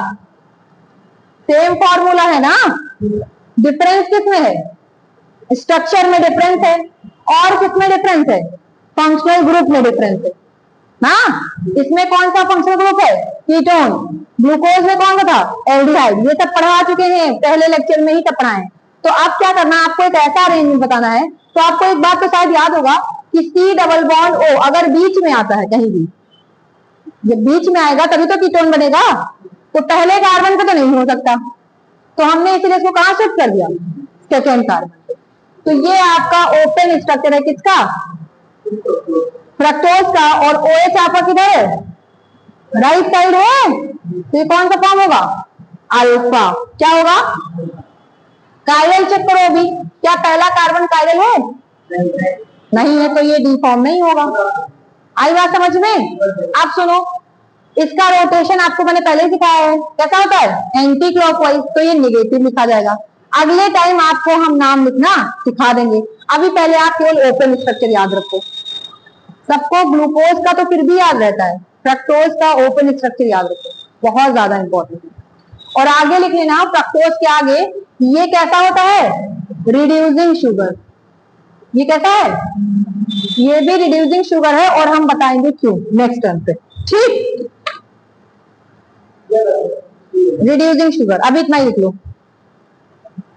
सेम फॉर्मूला है ना? डिफरेंस किसमें है? स्ट्रक्चर में डिफरेंस है, और किसमें डिफरेंस है? फंक्शनल ग्रुप में डिफरेंस है ना? इसमें कौन सा फंक्शनल ग्रुप है? कीटोन। ग्लूकोज में कौन सा था? एल्डिहाइड। ये सब पढ़ा चुके हैं, पहले लेक्चर में ही सब पढ़ाए। तो अब क्या करना है आपको? एक ऐसा अरेंजमेंट बताना है। तो आपको एक बात तो शायद याद होगा कि C डबल बॉन्ड O अगर बीच में आता है कहीं भी, जब बीच में आएगा तभी तो कीटोन बनेगा, तो पहले कार्बन पे तो नहीं हो सकता, तो हमने इसीलिए इसको कहां शिफ्ट कर दिया? Second carbon. तो ये आपका ओपन स्ट्रक्चर है किसका? फ्रक्टोज का। और OH आपका किधर है? राइट साइड है। तो ये कौन सा फॉर्म होगा? अल्फा। क्या होगा? कायरल चेक करो अभी, क्या पहला कार्बन कायरल है? नहीं है, तो ये डी फॉर्म नहीं होगा। आई बात समझ में? आप सुनो, इसका रोटेशन आपको मैंने पहले ही सिखाया है, कैसा होता है? एंटी क्लॉकवाइज, तो ये निगेटिव लिखा जाएगा। अगले टाइम आपको हम नाम लिखना सिखा देंगे, अभी पहले आप केवल ओपन स्ट्रक्चर याद रखो। सबको ग्लूकोज का तो फिर भी याद रहता है, फ्रक्टोज का ओपन स्ट्रक्चर याद रखो, बहुत ज्यादा इंपॉर्टेंट है। और आगे लिख लेना फ्रक्टोज के आगे, ये कैसा होता है? Reducing sugar. ये कैसा है, ये भी रिड्यूसिंग शुगर है और हम बताएंगे क्यों नेक्स्ट टर्म पे। ठीक, रिड्यूसिंग शुगर, अब इतना ही लिख लो।